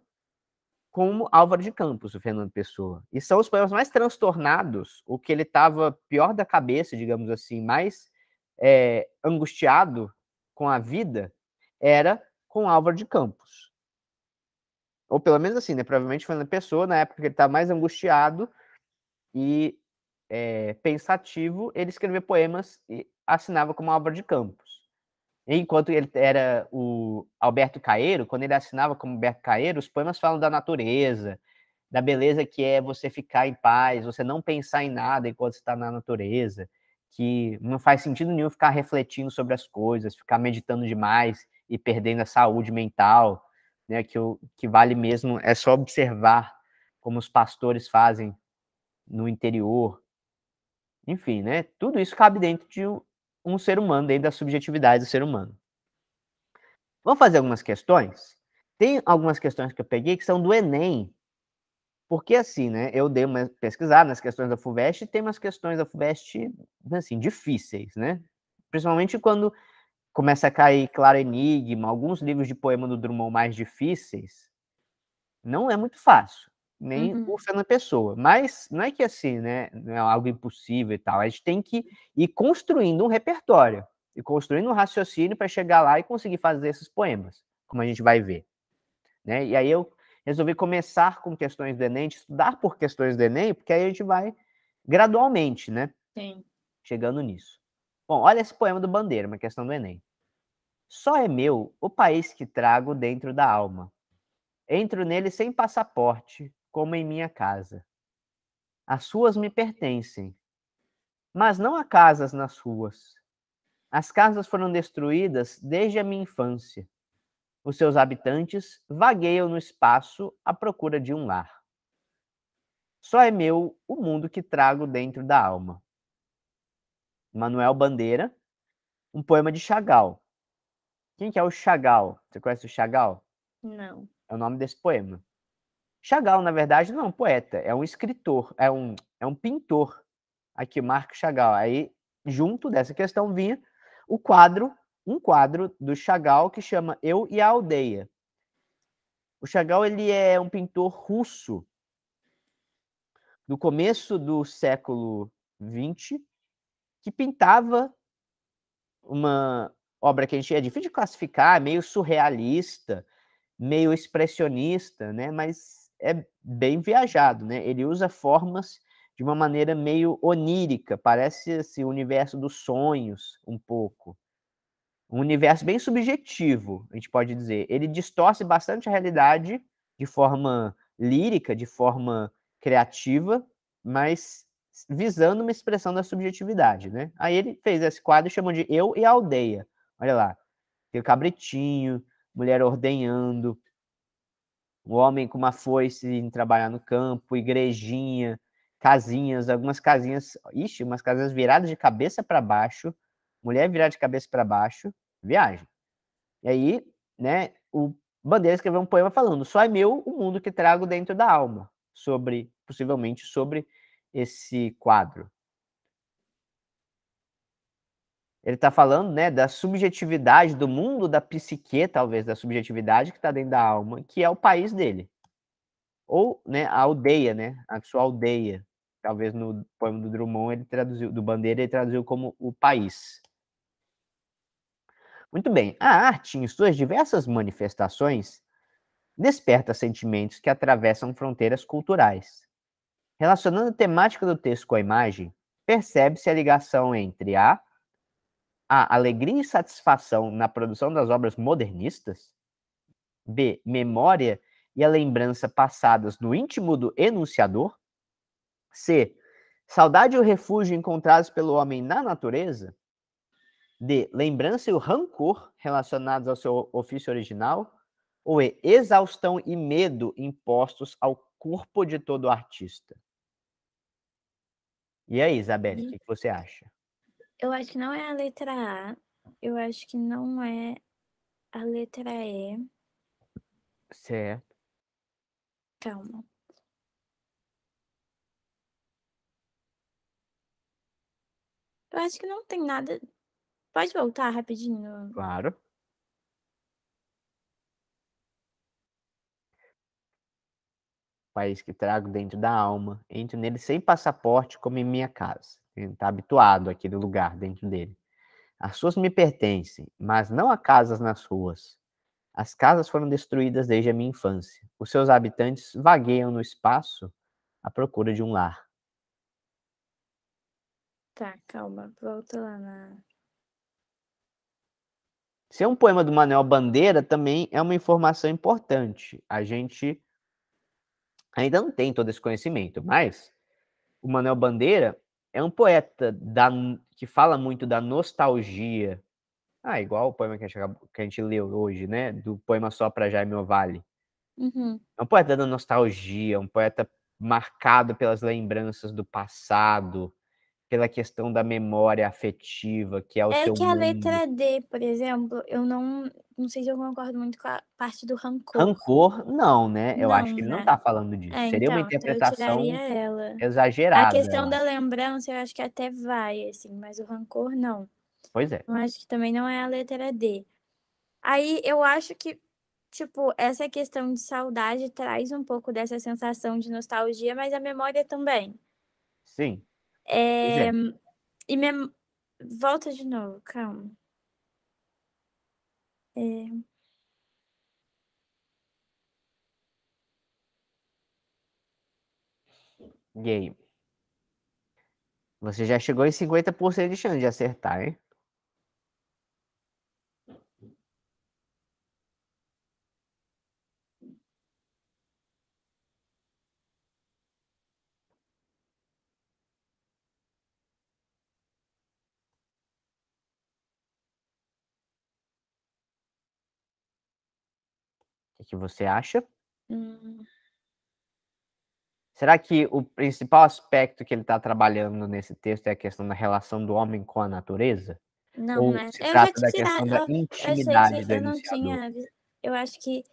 Speaker 1: como Álvaro de Campos, o Fernando Pessoa. E são os poemas mais transtornados, o que ele estava pior da cabeça, digamos assim, mais angustiado com a vida, era com Álvaro de Campos. Ou pelo menos assim, né? Provavelmente Fernando Pessoa, na época que ele estava mais angustiado e pensativo, ele escrevia poemas e assinava como Álvaro de Campos. Enquanto ele era o Alberto Caeiro, quando ele assinava como Alberto Caeiro, os poemas falam da natureza, da beleza que é você ficar em paz, você não pensar em nada enquanto está na natureza, que não faz sentido nenhum ficar refletindo sobre as coisas, ficar meditando demais e perdendo a saúde mental, né? Que o que vale mesmo é só observar como os pastores fazem no interior. Enfim, né? Tudo isso cabe dentro de um ser humano, dentro da subjetividade do ser humano. Vamos fazer algumas questões? Tem algumas questões que eu peguei que são do Enem, porque assim, né, eu dei uma pesquisada nas questões da FUVEST e tem umas questões da FUVEST, assim, difíceis, né? Principalmente quando começa a cair Claro Enigma, alguns livros de poema do Drummond mais difíceis, não é muito fácil, nem o Fernando Pessoa. Mas não é que assim, né, não é algo impossível e tal, a gente tem que ir construindo um repertório, e construindo um raciocínio para chegar lá e conseguir fazer esses poemas, como a gente vai ver, né? E aí eu resolvi começar com questões do Enem, estudar por questões do Enem, porque aí a gente vai gradualmente, né?
Speaker 2: Sim.
Speaker 1: Chegando nisso. Bom, olha esse poema do Bandeira, uma questão do Enem. Só é meu o país que trago dentro da alma. Entro nele sem passaporte, como em minha casa. As ruas me pertencem, mas não há casas nas ruas. As casas foram destruídas desde a minha infância. Os seus habitantes vagueiam no espaço à procura de um lar. Só é meu o mundo que trago dentro da alma. Manuel Bandeira, um poema de Chagall. Quem que é o Chagall? Você conhece o Chagall?
Speaker 2: Não.
Speaker 1: É o nome desse poema. Chagall, na verdade, não é um poeta, é um escritor, é um pintor. Aqui, Marc Chagall. Aí, junto dessa questão, vinha um quadro do Chagall que chama Eu e a Aldeia. O Chagall, ele é um pintor russo do começo do século XX que pintava uma obra que a gente é difícil de classificar, meio surrealista, meio expressionista, né? Mas é bem viajado, né? Ele usa formas de uma maneira meio onírica, parece assim, o universo dos sonhos, um pouco. Um universo bem subjetivo, a gente pode dizer. Ele distorce bastante a realidade de forma lírica, de forma criativa, mas visando uma expressão da subjetividade, né? Aí ele fez esse quadro e chamou de Eu e a Aldeia. Olha lá, tem o cabritinho, mulher ordenhando, o homem com uma foice indo trabalhar no campo, igrejinha, casinhas, algumas casinhas, ixi, umas casinhas viradas de cabeça para baixo, mulher virada de cabeça para baixo, viagem. E aí, né, o Bandeira escreveu um poema falando: só é meu o mundo que trago dentro da alma, possivelmente sobre esse quadro. Ele está falando, né, da subjetividade, do mundo da psique, talvez, da subjetividade que está dentro da alma, que é o país dele. Ou, né, a aldeia, né, a sua aldeia. Talvez no poema do Drummond, ele traduziu, do Bandeira, ele traduziu como o país. Muito bem. A arte, em suas diversas manifestações, desperta sentimentos que atravessam fronteiras culturais. Relacionando a temática do texto com a imagem, percebe-se a ligação entre a alegria e satisfação na produção das obras modernistas, b. Memória e a lembrança passadas no íntimo do enunciador, c. Saudade e o refúgio encontrados pelo homem na natureza, D, lembrança e o rancor relacionados ao seu ofício original? Ou E, exaustão e medo impostos ao corpo de todo artista? E aí, Isabelle, o
Speaker 2: E
Speaker 1: que que você acha?
Speaker 2: eu acho que não é a letra A, eu acho que não é a letra E.
Speaker 1: Certo.
Speaker 2: Calma. Eu acho que não tem nada. Pode voltar rapidinho?
Speaker 1: Claro. País que trago dentro da alma, entro nele sem passaporte, como em minha casa. Ele está habituado àquele lugar dentro dele. As suas me pertencem, mas não há casas nas ruas. As casas foram destruídas desde a minha infância. Os seus habitantes vagueiam no espaço à procura de um lar.
Speaker 2: Tá, calma. Volta lá na.
Speaker 1: Se é um poema do Manuel Bandeira, também é uma informação importante. A gente ainda não tem todo esse conhecimento, mas o Manuel Bandeira é um poeta que fala muito da nostalgia. Ah, igual o poema que a gente leu hoje, né? Do poema Só para Jaime Ovalle.
Speaker 2: Uhum.
Speaker 1: É um poeta da nostalgia, um poeta marcado pelas lembranças do passado, pela questão da memória afetiva, que é o
Speaker 2: É
Speaker 1: seu
Speaker 2: que a
Speaker 1: mundo.
Speaker 2: letra D, por exemplo, eu não sei se eu concordo muito com a parte do rancor.
Speaker 1: Rancor, não, né? Eu acho
Speaker 2: Não,
Speaker 1: que ele não
Speaker 2: né?
Speaker 1: está falando disso.
Speaker 2: É,
Speaker 1: Seria uma
Speaker 2: então eu tiraria
Speaker 1: interpretação
Speaker 2: ela. A
Speaker 1: exagerada, eu
Speaker 2: questão da
Speaker 1: acho.
Speaker 2: lembrança eu acho que até vai, assim, mas o rancor não.
Speaker 1: Pois é.
Speaker 2: Eu acho que também não é a letra D. Aí eu acho que, tipo, essa questão de saudade traz um pouco dessa sensação de nostalgia, mas a memória também.
Speaker 1: Sim, pois
Speaker 2: É,
Speaker 1: é.
Speaker 2: e volta de novo, calma. É,
Speaker 1: E aí? Você já chegou em 50% de chance de acertar, hein? O que você acha?
Speaker 2: hum,
Speaker 1: Será que o principal aspecto que ele está trabalhando nesse texto é a questão da relação do homem com a natureza?
Speaker 2: não,
Speaker 1: Ou
Speaker 2: né?
Speaker 1: se
Speaker 2: Eu já
Speaker 1: trata
Speaker 2: tinha
Speaker 1: da
Speaker 2: tirado.
Speaker 1: questão da
Speaker 2: Eu achei que
Speaker 1: intimidade do
Speaker 2: eu não
Speaker 1: enunciador?
Speaker 2: tinha. Eu acho que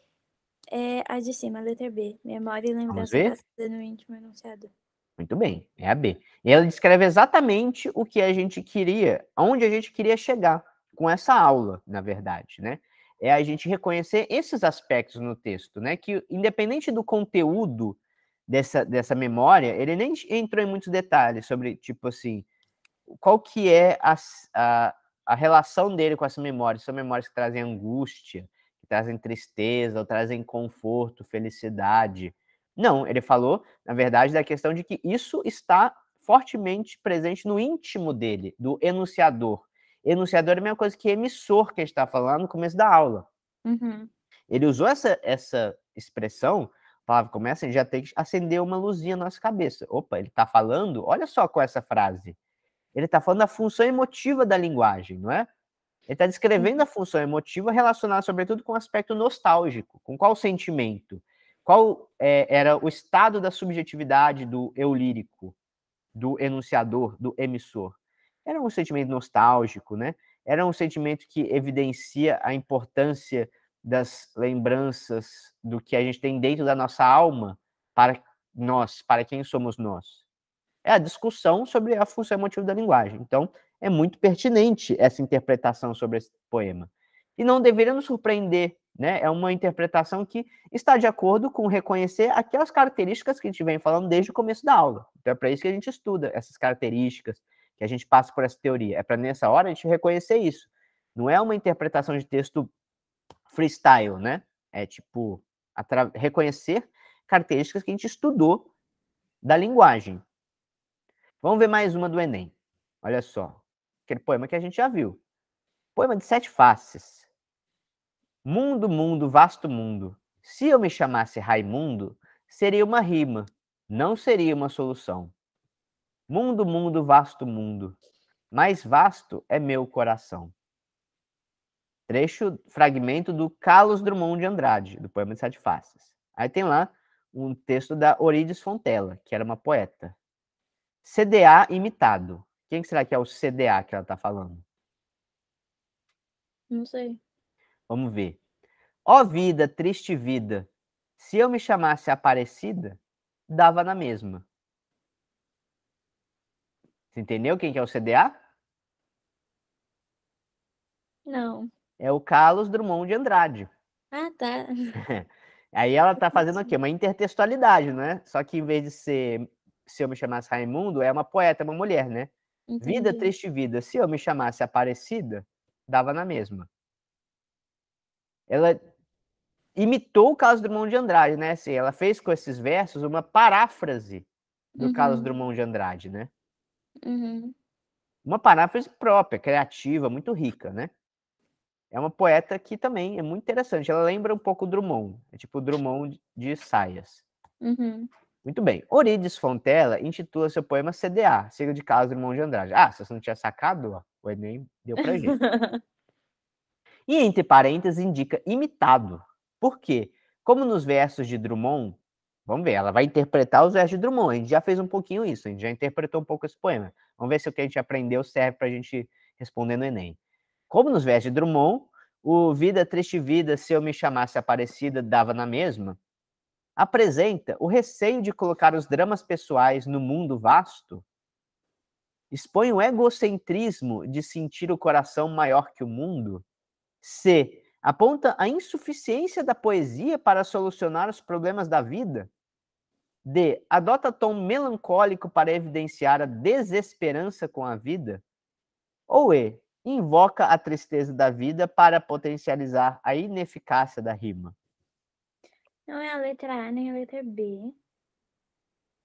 Speaker 2: é a de cima, a letra B. Memória e
Speaker 1: Vamos
Speaker 2: lembrança
Speaker 1: ver?
Speaker 2: passada no íntimo enunciado.
Speaker 1: Muito bem, é a B. E ela descreve exatamente o que a gente queria, aonde a gente queria chegar com essa aula, na verdade, né? É a gente reconhecer esses aspectos no texto, né? Que independente do conteúdo dessa memória, ele nem entrou em muitos detalhes sobre, tipo assim, qual que é a relação dele com essa memória. São memórias que trazem angústia, que trazem tristeza, ou trazem conforto, felicidade. Não, ele falou, na verdade, da questão de que isso está fortemente presente no íntimo dele, do enunciador. Enunciador é a mesma coisa que emissor, que a gente está falando no começo da aula.
Speaker 2: Uhum.
Speaker 1: Ele usou essa expressão, a palavra começa, a gente já tem que acender uma luzinha na nossa cabeça. Opa, ele está falando, olha só com essa frase. Ele está falando da função emotiva da linguagem, não é? Ele está descrevendo a função emotiva relacionada, sobretudo, com o aspecto nostálgico. Com qual sentimento? Qual era o estado da subjetividade do eu lírico, do enunciador, do emissor? Era um sentimento nostálgico, né? Era um sentimento que evidencia a importância das lembranças do que a gente tem dentro da nossa alma para nós, para quem somos nós. É a discussão sobre a função emotiva da linguagem. Então, é muito pertinente essa interpretação sobre esse poema. E não deveria nos surpreender, né? É uma interpretação que está de acordo com reconhecer aquelas características que a gente vem falando desde o começo da aula. Então, é para isso que a gente estuda essas características, que a gente passa por essa teoria. É para, nessa hora, a gente reconhecer isso. Não é uma interpretação de texto freestyle, né? É tipo reconhecer características que a gente estudou da linguagem. Vamos ver mais uma do Enem. Olha só. Aquele poema que a gente já viu. Poema de 7 faces. Mundo, mundo, vasto mundo. Se eu me chamasse Raimundo, seria uma rima, não seria uma solução. Mundo, mundo, vasto mundo. mais vasto é meu coração. Fragmento do Carlos Drummond de Andrade, do poema de Sete Faces. Aí tem lá um texto da Eurídice Fontella, que era uma poeta. CDA imitado. Quem será que é o CDA que ela está falando?
Speaker 2: Não sei.
Speaker 1: Vamos ver. Ó vida, triste vida, se eu me chamasse Aparecida, dava na mesma. Você entendeu quem que é o CDA?
Speaker 2: Não.
Speaker 1: É o Carlos Drummond de Andrade.
Speaker 2: Ah, tá.
Speaker 1: Aí ela tá fazendo o quê? Uma intertextualidade, né? Só que em vez de ser Se eu me chamasse Raimundo, é uma poeta, uma mulher, né? Vida,
Speaker 2: Entendi.
Speaker 1: triste vida, se eu me chamasse Aparecida, dava na mesma. Ela imitou o Carlos Drummond de Andrade, né? Assim, ela fez com esses versos uma paráfrase do Carlos
Speaker 2: Uhum.
Speaker 1: Drummond de Andrade, né?
Speaker 2: Uhum.
Speaker 1: Uma paráfrase própria, criativa, muito rica, né? É uma poeta que também é muito interessante. Ela lembra um pouco o Drummond, é tipo o Drummond de saias.
Speaker 2: Uhum.
Speaker 1: Muito bem. Eurídice Fontella intitula seu poema CDA, Siga de Carlos Drummond de Andrade. Ah, se você não tinha sacado, ó, o Enem deu pra gente. E entre parênteses indica imitado. Por quê? Como nos versos de Drummond, vamos ver, ela vai interpretar os versos de Drummond. A gente já fez um pouquinho isso, a gente já interpretou um pouco esse poema. Vamos ver se o que a gente aprendeu serve pra gente responder no Enem. Como nos versos de Drummond, o Vida, Triste Vida, se eu me chamasse Aparecida, dava na mesma, apresenta o receio de colocar os dramas pessoais no mundo vasto, expõe o egocentrismo de sentir o coração maior que o mundo, C. Aponta a insuficiência da poesia para solucionar os problemas da vida, D. Adota tom melancólico para evidenciar a desesperança com a vida, ou E. Invoca a tristeza da vida para potencializar a ineficácia da rima.
Speaker 2: Não é a letra A nem a letra B,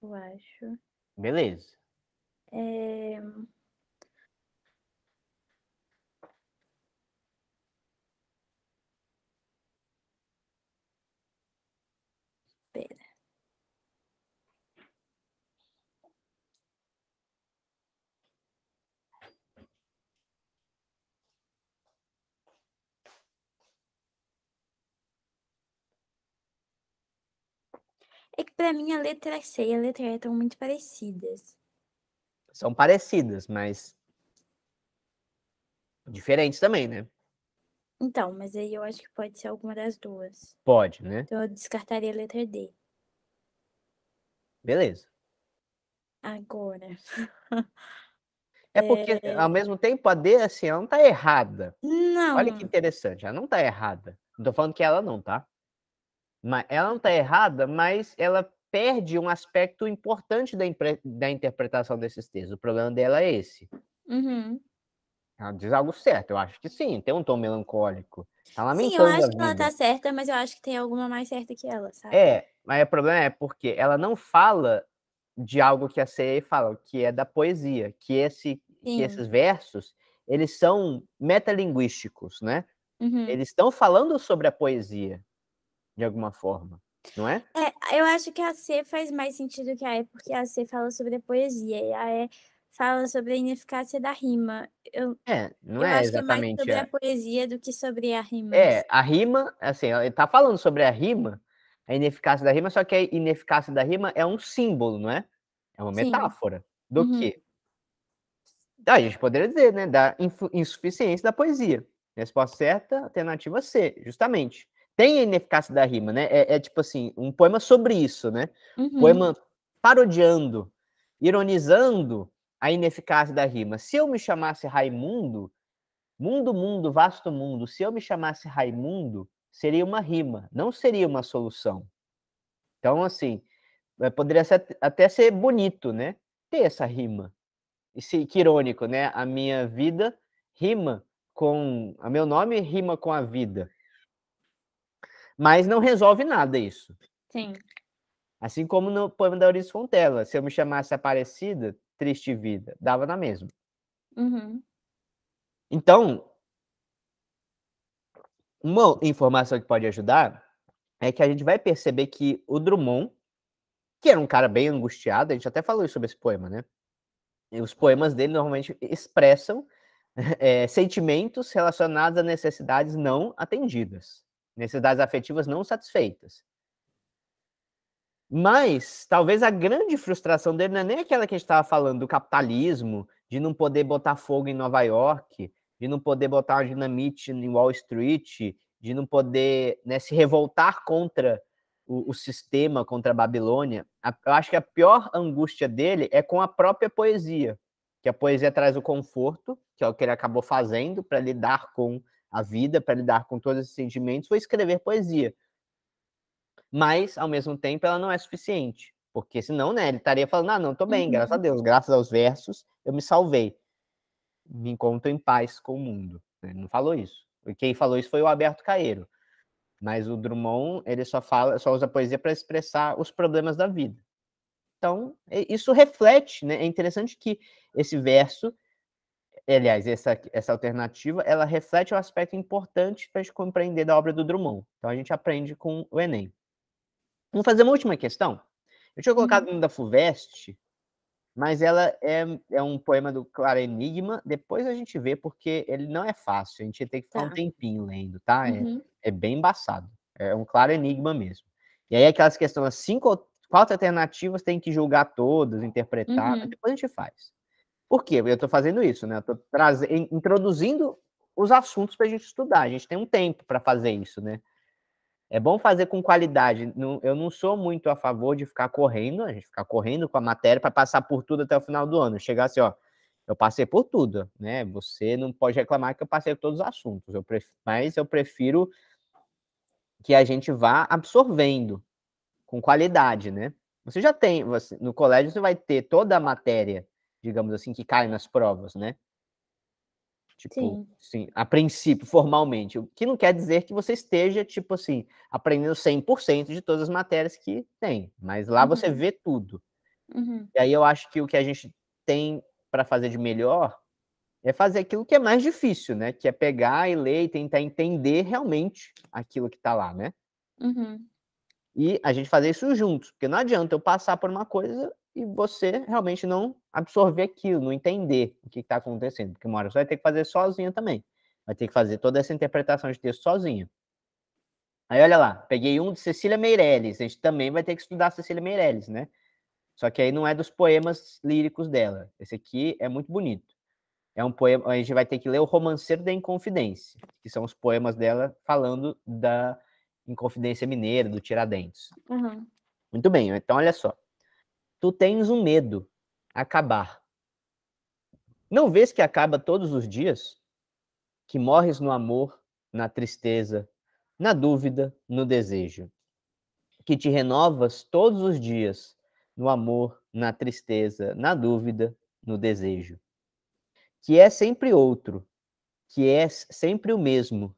Speaker 2: eu acho.
Speaker 1: Beleza.
Speaker 2: É... Pera. É que pra mim a letra C e a letra E estão muito parecidas.
Speaker 1: São parecidas, mas diferentes também, né?
Speaker 2: Então, mas aí eu acho que pode ser alguma das duas.
Speaker 1: Pode, né?
Speaker 2: Então eu descartaria a letra D.
Speaker 1: Beleza.
Speaker 2: Agora.
Speaker 1: É porque, ao mesmo tempo, a D, assim, ela não tá errada. Olha que
Speaker 2: Não.
Speaker 1: interessante, ela não tá errada. Não tô falando que ela não, tá? Mas ela não tá errada, mas ela perde um aspecto importante da interpretação desses textos. O problema dela é esse.
Speaker 2: Uhum.
Speaker 1: Ela diz algo certo, eu acho que sim, tem um tom melancólico. Tá
Speaker 2: Sim, eu
Speaker 1: lamentando a
Speaker 2: acho que ela
Speaker 1: vida.
Speaker 2: tá certa, mas eu acho que tem alguma mais certa que ela, sabe?
Speaker 1: É, mas o problema é porque ela não fala de algo que a CE fala, que é da poesia, que
Speaker 2: Sim.
Speaker 1: esses versos, eles são metalinguísticos, né?
Speaker 2: Uhum.
Speaker 1: Eles estão falando sobre a poesia, de alguma forma, não é?
Speaker 2: É, eu acho que a C faz mais sentido que a E, porque a C fala sobre a poesia e a E fala sobre a ineficácia da rima.
Speaker 1: É, não
Speaker 2: Eu
Speaker 1: é
Speaker 2: acho que é mais
Speaker 1: exatamente
Speaker 2: sobre a poesia do que sobre a rima em si.
Speaker 1: a rima, assim, ele tá falando sobre a rima, a ineficácia da rima, só que a ineficácia da rima é um símbolo, não é? É uma
Speaker 2: Sim.
Speaker 1: metáfora. Do
Speaker 2: Uhum.
Speaker 1: quê? A gente poderia dizer, né, da insuficiência da poesia. Resposta certa, alternativa C, justamente. Tem a ineficácia da rima, né? É tipo assim, um poema sobre isso, né?
Speaker 2: Uhum.
Speaker 1: Poema parodiando, ironizando a ineficácia da rima. Se eu me chamasse Raimundo, mundo, mundo, vasto mundo, se eu me chamasse Raimundo, seria uma rima, não seria uma solução. Então, assim, poderia até ser bonito, né? Ter essa rima. E que irônico, né? A minha vida rima com. A meu nome rima com a vida. Mas não resolve nada isso.
Speaker 2: Sim.
Speaker 1: Assim como no poema da Eurídice Fontella. Se eu me chamasse Aparecida, triste vida, dava na mesma.
Speaker 2: Uhum.
Speaker 1: Então, uma informação que pode ajudar é que a gente vai perceber que o Drummond, que era um cara bem angustiado, a gente até falou sobre esse poema, né? os poemas dele normalmente expressam sentimentos relacionados a necessidades não atendidas, necessidades afetivas não satisfeitas. Mas talvez a grande frustração dele não é nem aquela que a gente estava falando do capitalismo, de não poder botar fogo em Nova York, de não poder botar uma dinamite em Wall Street, de não poder, né, se revoltar contra o sistema, contra a Babilônia. Eu acho que a pior angústia dele é com a própria poesia, que a poesia traz o conforto, que é o que ele acabou fazendo para lidar com a vida, para lidar com todos esses sentimentos, foi escrever poesia. Mas, ao mesmo tempo, ela não é suficiente. Porque senão, né, ele estaria falando, não, tô bem, graças a Deus, graças aos versos, eu me salvei. Me encontro em paz com o mundo. Ele não falou isso. E quem falou isso foi o Alberto Caeiro. Mas o Drummond, ele só usa poesia para expressar os problemas da vida. Então, isso reflete, né? É interessante que esse verso, aliás, essa alternativa, ela reflete um aspecto importante para a gente compreender da obra do Drummond. Então, a gente aprende com o Enem. Vamos fazer uma última questão? Eu tinha colocado no da FUVEST, mas ela é um poema do Claro Enigma. Depois a gente vê, porque ele não é fácil. A gente tem que ficar um tempinho lendo, tá? É bem embaçado. É um claro enigma mesmo. E aí aquelas questões, as 4 alternativas, tem que julgar todas, interpretar, mas depois a gente faz. Por quê? Eu estou fazendo isso, né? Eu estou introduzindo os assuntos para a gente estudar. A gente tem um tempo para fazer isso, né? É bom fazer com qualidade. Eu não sou muito a favor de ficar correndo, a gente ficar correndo com a matéria para passar por tudo até o final do ano. Chegar assim, ó, eu passei por tudo, né? Você não pode reclamar que eu passei por todos os assuntos. Mas eu prefiro que a gente vá absorvendo com qualidade, né? Você já tem, no colégio você vai ter toda a matéria, digamos assim, que cai nas provas, né? Tipo, sim, a princípio, formalmente. O que não quer dizer que você esteja, tipo assim, aprendendo 100% de todas as matérias que tem. Mas lá você vê tudo. E aí eu acho que o que a gente tem para fazer de melhor é fazer aquilo que é mais difícil, né? Que é pegar e ler e tentar entender realmente aquilo que está lá, né? E a gente fazer isso juntos. Porque não adianta eu passar por uma coisa e você realmente não absorver aquilo, não entender o que está acontecendo. Porque uma hora você vai ter que fazer sozinho também. Vai ter que fazer toda essa interpretação de texto sozinho. Aí, olha lá, peguei um de Cecília Meirelles. A gente também vai ter que estudar Cecília Meirelles, né? Só que aí não é dos poemas líricos dela. Esse aqui é muito bonito. É um poema, a gente vai ter que ler o Romanceiro da Inconfidência, que são os poemas dela falando da Inconfidência Mineira, do Tiradentes. Muito bem, então olha só. Tu tens um medo, acabar. Não vês que acaba todos os dias? Que morres no amor, na tristeza, na dúvida, no desejo. Que te renovas todos os dias, no amor, na tristeza, na dúvida, no desejo. Que é sempre outro, que és sempre o mesmo,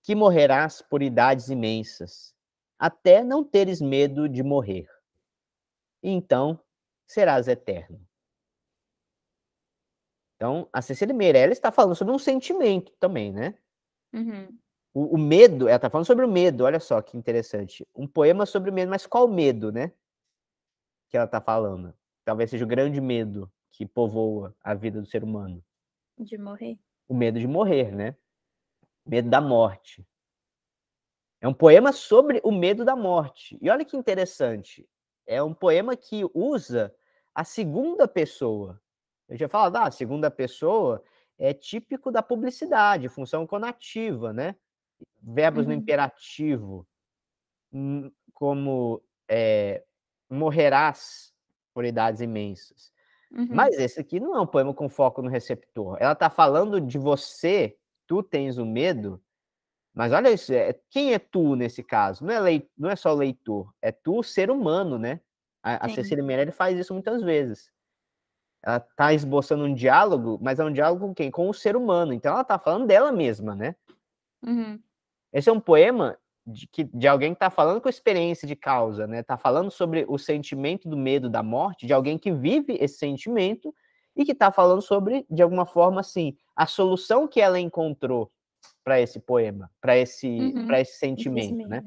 Speaker 1: que morrerás por idades imensas, até não teres medo de morrer. E então serás eterno. Então, a Cecília Meirelles está falando sobre um sentimento também, né? O medo, ela está falando sobre o medo, olha só que interessante. Um poema sobre o medo, mas qual medo, né? Que ela está falando. Talvez seja o grande medo que povoa a vida do ser humano.
Speaker 2: De morrer.
Speaker 1: O medo de morrer, né? Medo da morte. É um poema sobre o medo da morte. E olha que interessante. É um poema que usa a segunda pessoa. Eu já falado, a segunda pessoa é típico da publicidade, função conativa, né? Verbos no imperativo, como morrerás por idades imensas. Mas esse aqui não é um poema com foco no receptor. Ela está falando de você, tu tens o medo, mas olha isso, quem é tu nesse caso? Não é só o leitor, é tu, o ser humano, né? A Cecília Meirelles faz isso muitas vezes. Ela está esboçando um diálogo, mas é um diálogo com quem? Com o ser humano. Então ela está falando dela mesma, né? Esse é um poema de alguém que está falando com experiência de causa, né? Está falando sobre o sentimento do medo da morte, de alguém que vive esse sentimento e que está falando sobre, de alguma forma, assim, a solução que ela encontrou para esse poema, para esse sentimento, né?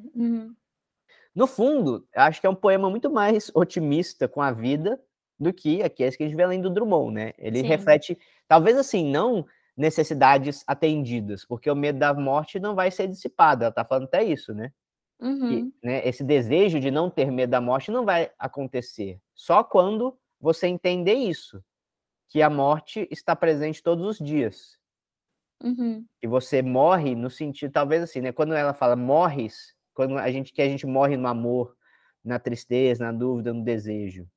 Speaker 1: No fundo, acho que é um poema muito mais otimista com a vida do que aqueles que a gente vê além do Drummond, né? Ele
Speaker 2: Sim.
Speaker 1: reflete, talvez assim, não necessidades atendidas, porque o medo da morte não vai ser dissipado, ela tá falando até isso, né? Que, né, esse desejo de não ter medo da morte não vai acontecer, só quando você entender isso, que a morte está presente todos os dias. E você morre no sentido, talvez assim, né? Quando ela fala morres, quando a gente morre no amor, na tristeza, na dúvida, no desejo.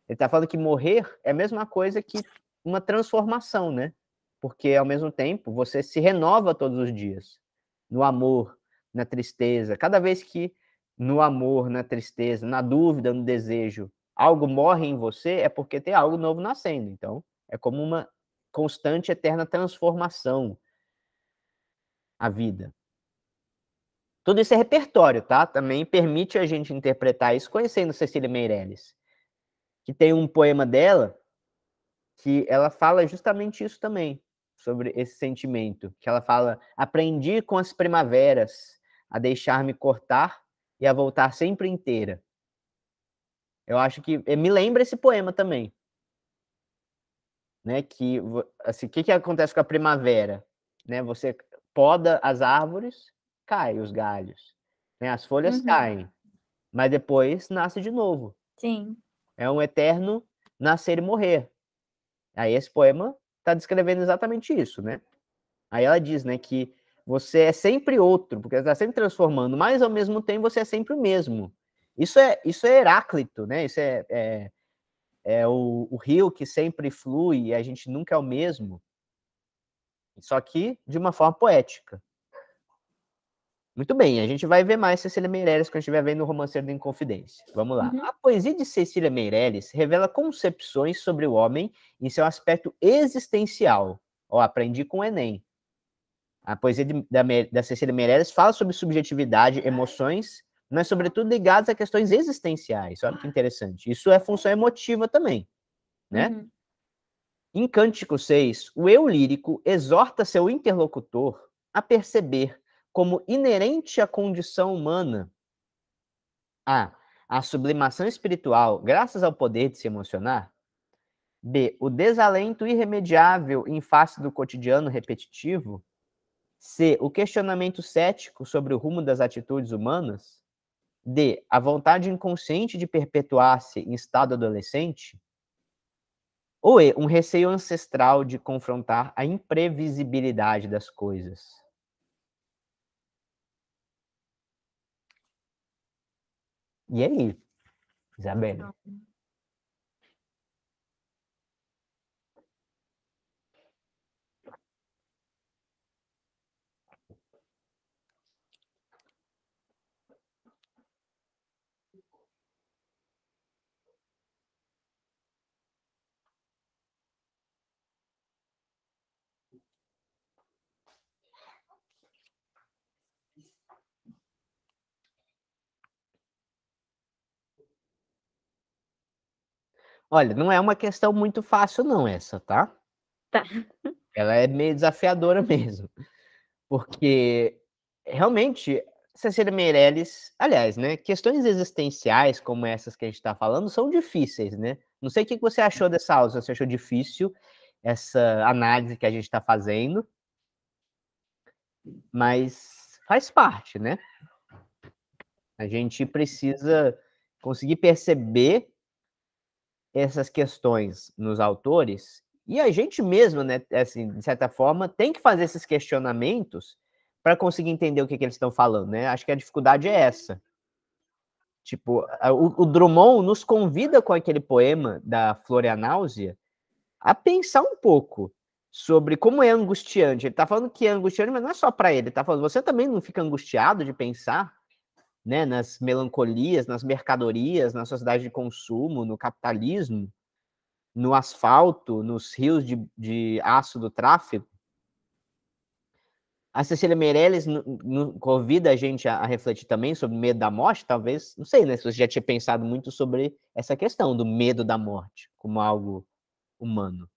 Speaker 1: Ele está falando que morrer é a mesma coisa que uma transformação, né? Porque ao mesmo tempo você se renova todos os dias, no amor, na tristeza. Cada vez que no amor, na tristeza, na dúvida, no desejo, algo morre em você, é porque tem algo novo nascendo. Então, é como uma constante, eterna transformação a vida. Tudo isso é repertório, tá? Também permite a gente interpretar isso conhecendo Cecília Meirelles, que tem um poema dela que ela fala justamente isso também, sobre esse sentimento, que ela fala: aprendi com as primaveras a deixar-me cortar e a voltar sempre inteira. Eu acho que me lembra esse poema também, né? Que assim, o que acontece com a primavera, né? Você poda as árvores, cai os galhos, né? As folhas caem, mas depois nasce de novo.
Speaker 2: Sim.
Speaker 1: É um eterno nascer e morrer. Aí esse poema está descrevendo exatamente isso, né? Aí ela diz, né, que você é sempre outro, porque você está sempre transformando, mas ao mesmo tempo você é sempre o mesmo. Isso é Heráclito, né? Isso é o rio que sempre flui e a gente nunca é o mesmo. Só que de uma forma poética. Muito bem, a gente vai ver mais Cecília Meirelles quando estiver vendo o Romanceiro da Inconfidência. Vamos lá. A poesia de Cecília Meirelles revela concepções sobre o homem em seu aspecto existencial. Ó, aprendi com o Enem. A poesia da Cecília Meirelles fala sobre subjetividade, emoções, mas sobretudo ligadas a questões existenciais. Olha que interessante. Isso é função emotiva também, né? Em Cântico 6, o eu lírico exorta seu interlocutor a perceber como inerente à condição humana a sublimação espiritual graças ao poder de se emocionar, b, o desalento irremediável em face do cotidiano repetitivo, c, o questionamento cético sobre o rumo das atitudes humanas, d, a vontade inconsciente de perpetuar-se em estado adolescente, ou e, um receio ancestral de confrontar a imprevisibilidade das coisas. E aí, Isabelle? Olha, não é uma questão muito fácil não essa, tá?
Speaker 2: Tá.
Speaker 1: Ela é meio desafiadora mesmo, porque realmente Cecília Meirelles, aliás, né, questões existenciais como essas que a gente está falando são difíceis, né? Não sei o que você achou dessa aula, se você achou difícil essa análise que a gente está fazendo, mas faz parte, né? A gente precisa conseguir perceber essas questões nos autores, e a gente mesmo, né, assim, de certa forma, tem que fazer esses questionamentos para conseguir entender o que eles estão falando, né? Acho que a dificuldade é essa. Tipo, o Drummond nos convida com aquele poema da Florianáusea a pensar um pouco sobre como é angustiante. Ele está falando que é angustiante, mas não é só para ele. Ele está falando, você também não fica angustiado de pensar, né, nas melancolias, nas mercadorias, na sociedade de consumo, no capitalismo, no asfalto, nos rios de aço do tráfego? A Cecília Meirelles convida a gente a refletir também sobre o medo da morte, talvez, não sei, né, se você já tinha pensado muito sobre essa questão do medo da morte como algo humano.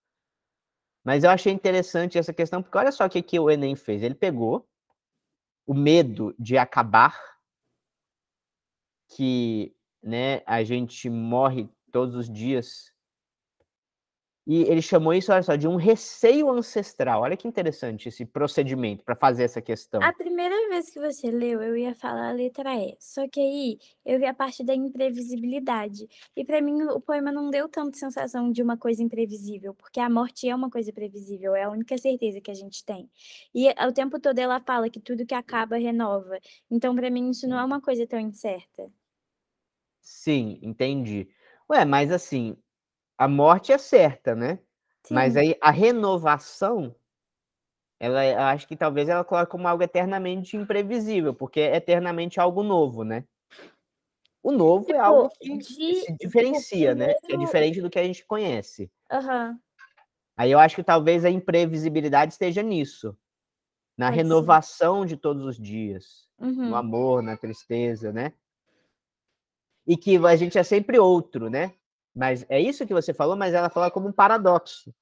Speaker 1: Mas eu achei interessante essa questão, porque olha só o que o Enem fez. Ele pegou o medo de acabar, que, né, a gente morre todos os dias E ele chamou isso, olha só, de um receio ancestral. Olha que interessante esse procedimento para fazer essa questão.
Speaker 2: A primeira vez que você leu, eu ia falar a letra E, só que aí eu vi a parte da imprevisibilidade. E pra mim o poema não deu tanta sensação de uma coisa imprevisível, porque a morte é uma coisa previsível, é a única certeza que a gente tem. E o tempo todo ela fala que tudo que acaba renova. Então pra mim isso não é uma coisa tão incerta.
Speaker 1: Sim, entendi. Ué, mas assim, a morte é certa, né? Mas
Speaker 2: Sim.
Speaker 1: aí a renovação, eu acho que talvez ela coloque como algo eternamente imprevisível, porque é eternamente algo novo, né? O novo é algo
Speaker 2: Tipo,
Speaker 1: que se diferencia, né? Que é
Speaker 2: primeiro.
Speaker 1: diferente do que a gente conhece.
Speaker 2: Aham,
Speaker 1: Aí eu acho que talvez a imprevisibilidade esteja nisso, na
Speaker 2: pode ser.
Speaker 1: renovação de todos os dias, no
Speaker 2: Uhum.
Speaker 1: amor, na tristeza, né? E que a gente é sempre outro, né? Mas é isso que você falou, mas ela fala como um paradoxo,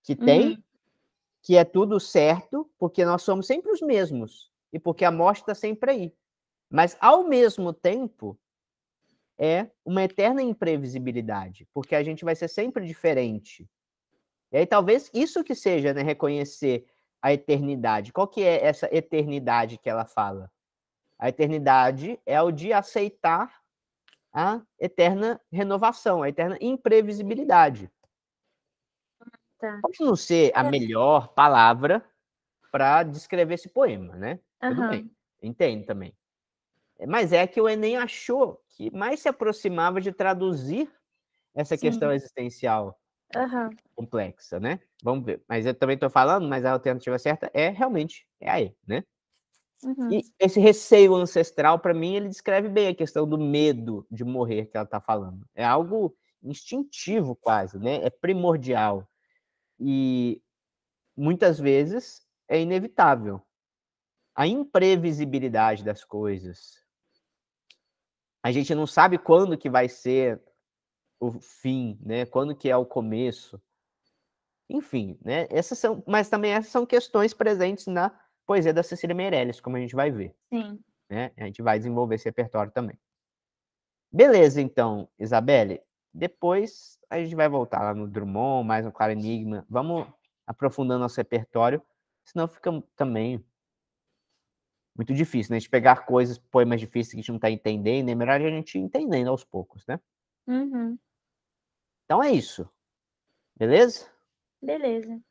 Speaker 1: que tem,
Speaker 2: Uhum.
Speaker 1: que é tudo certo, porque nós somos sempre os mesmos, e porque a morte está sempre aí. Mas, ao mesmo tempo, é uma eterna imprevisibilidade, porque a gente vai ser sempre diferente. E aí talvez isso que seja, né, reconhecer a eternidade. Qual que é essa eternidade que ela fala? A eternidade é o de aceitar a eterna renovação, a eterna imprevisibilidade.
Speaker 2: Tá.
Speaker 1: Pode não ser a melhor palavra para descrever esse poema, né? Tudo bem,
Speaker 2: Aham.
Speaker 1: entendo também. Mas é a que o Enem achou que mais se aproximava de traduzir essa questão
Speaker 2: Sim.
Speaker 1: existencial
Speaker 2: Aham.
Speaker 1: complexa, né? Vamos ver. Mas eu também estou falando, mas a alternativa certa é realmente é a E, né?
Speaker 2: Uhum.
Speaker 1: E esse receio ancestral, para mim, ele descreve bem a questão do medo de morrer que ela está falando. É algo instintivo quase, né? É primordial. E muitas vezes é inevitável. A imprevisibilidade das coisas. A gente não sabe quando que vai ser o fim, né? Quando que é o começo. Enfim, né? Mas também essas são questões presentes na poesia da Cecília Meirelles, como a gente vai ver,
Speaker 2: Sim.
Speaker 1: né? A gente vai desenvolver esse repertório também. Beleza, então, Isabelle. Depois a gente vai voltar lá no Drummond, mais no Claro Enigma. Vamos aprofundando nosso repertório, senão fica também muito difícil, né? A gente pegar coisas, poemas difíceis que a gente não está entendendo, é melhor a gente ir entendendo aos poucos, né?
Speaker 2: Uhum.
Speaker 1: Então é isso, beleza?
Speaker 2: Beleza.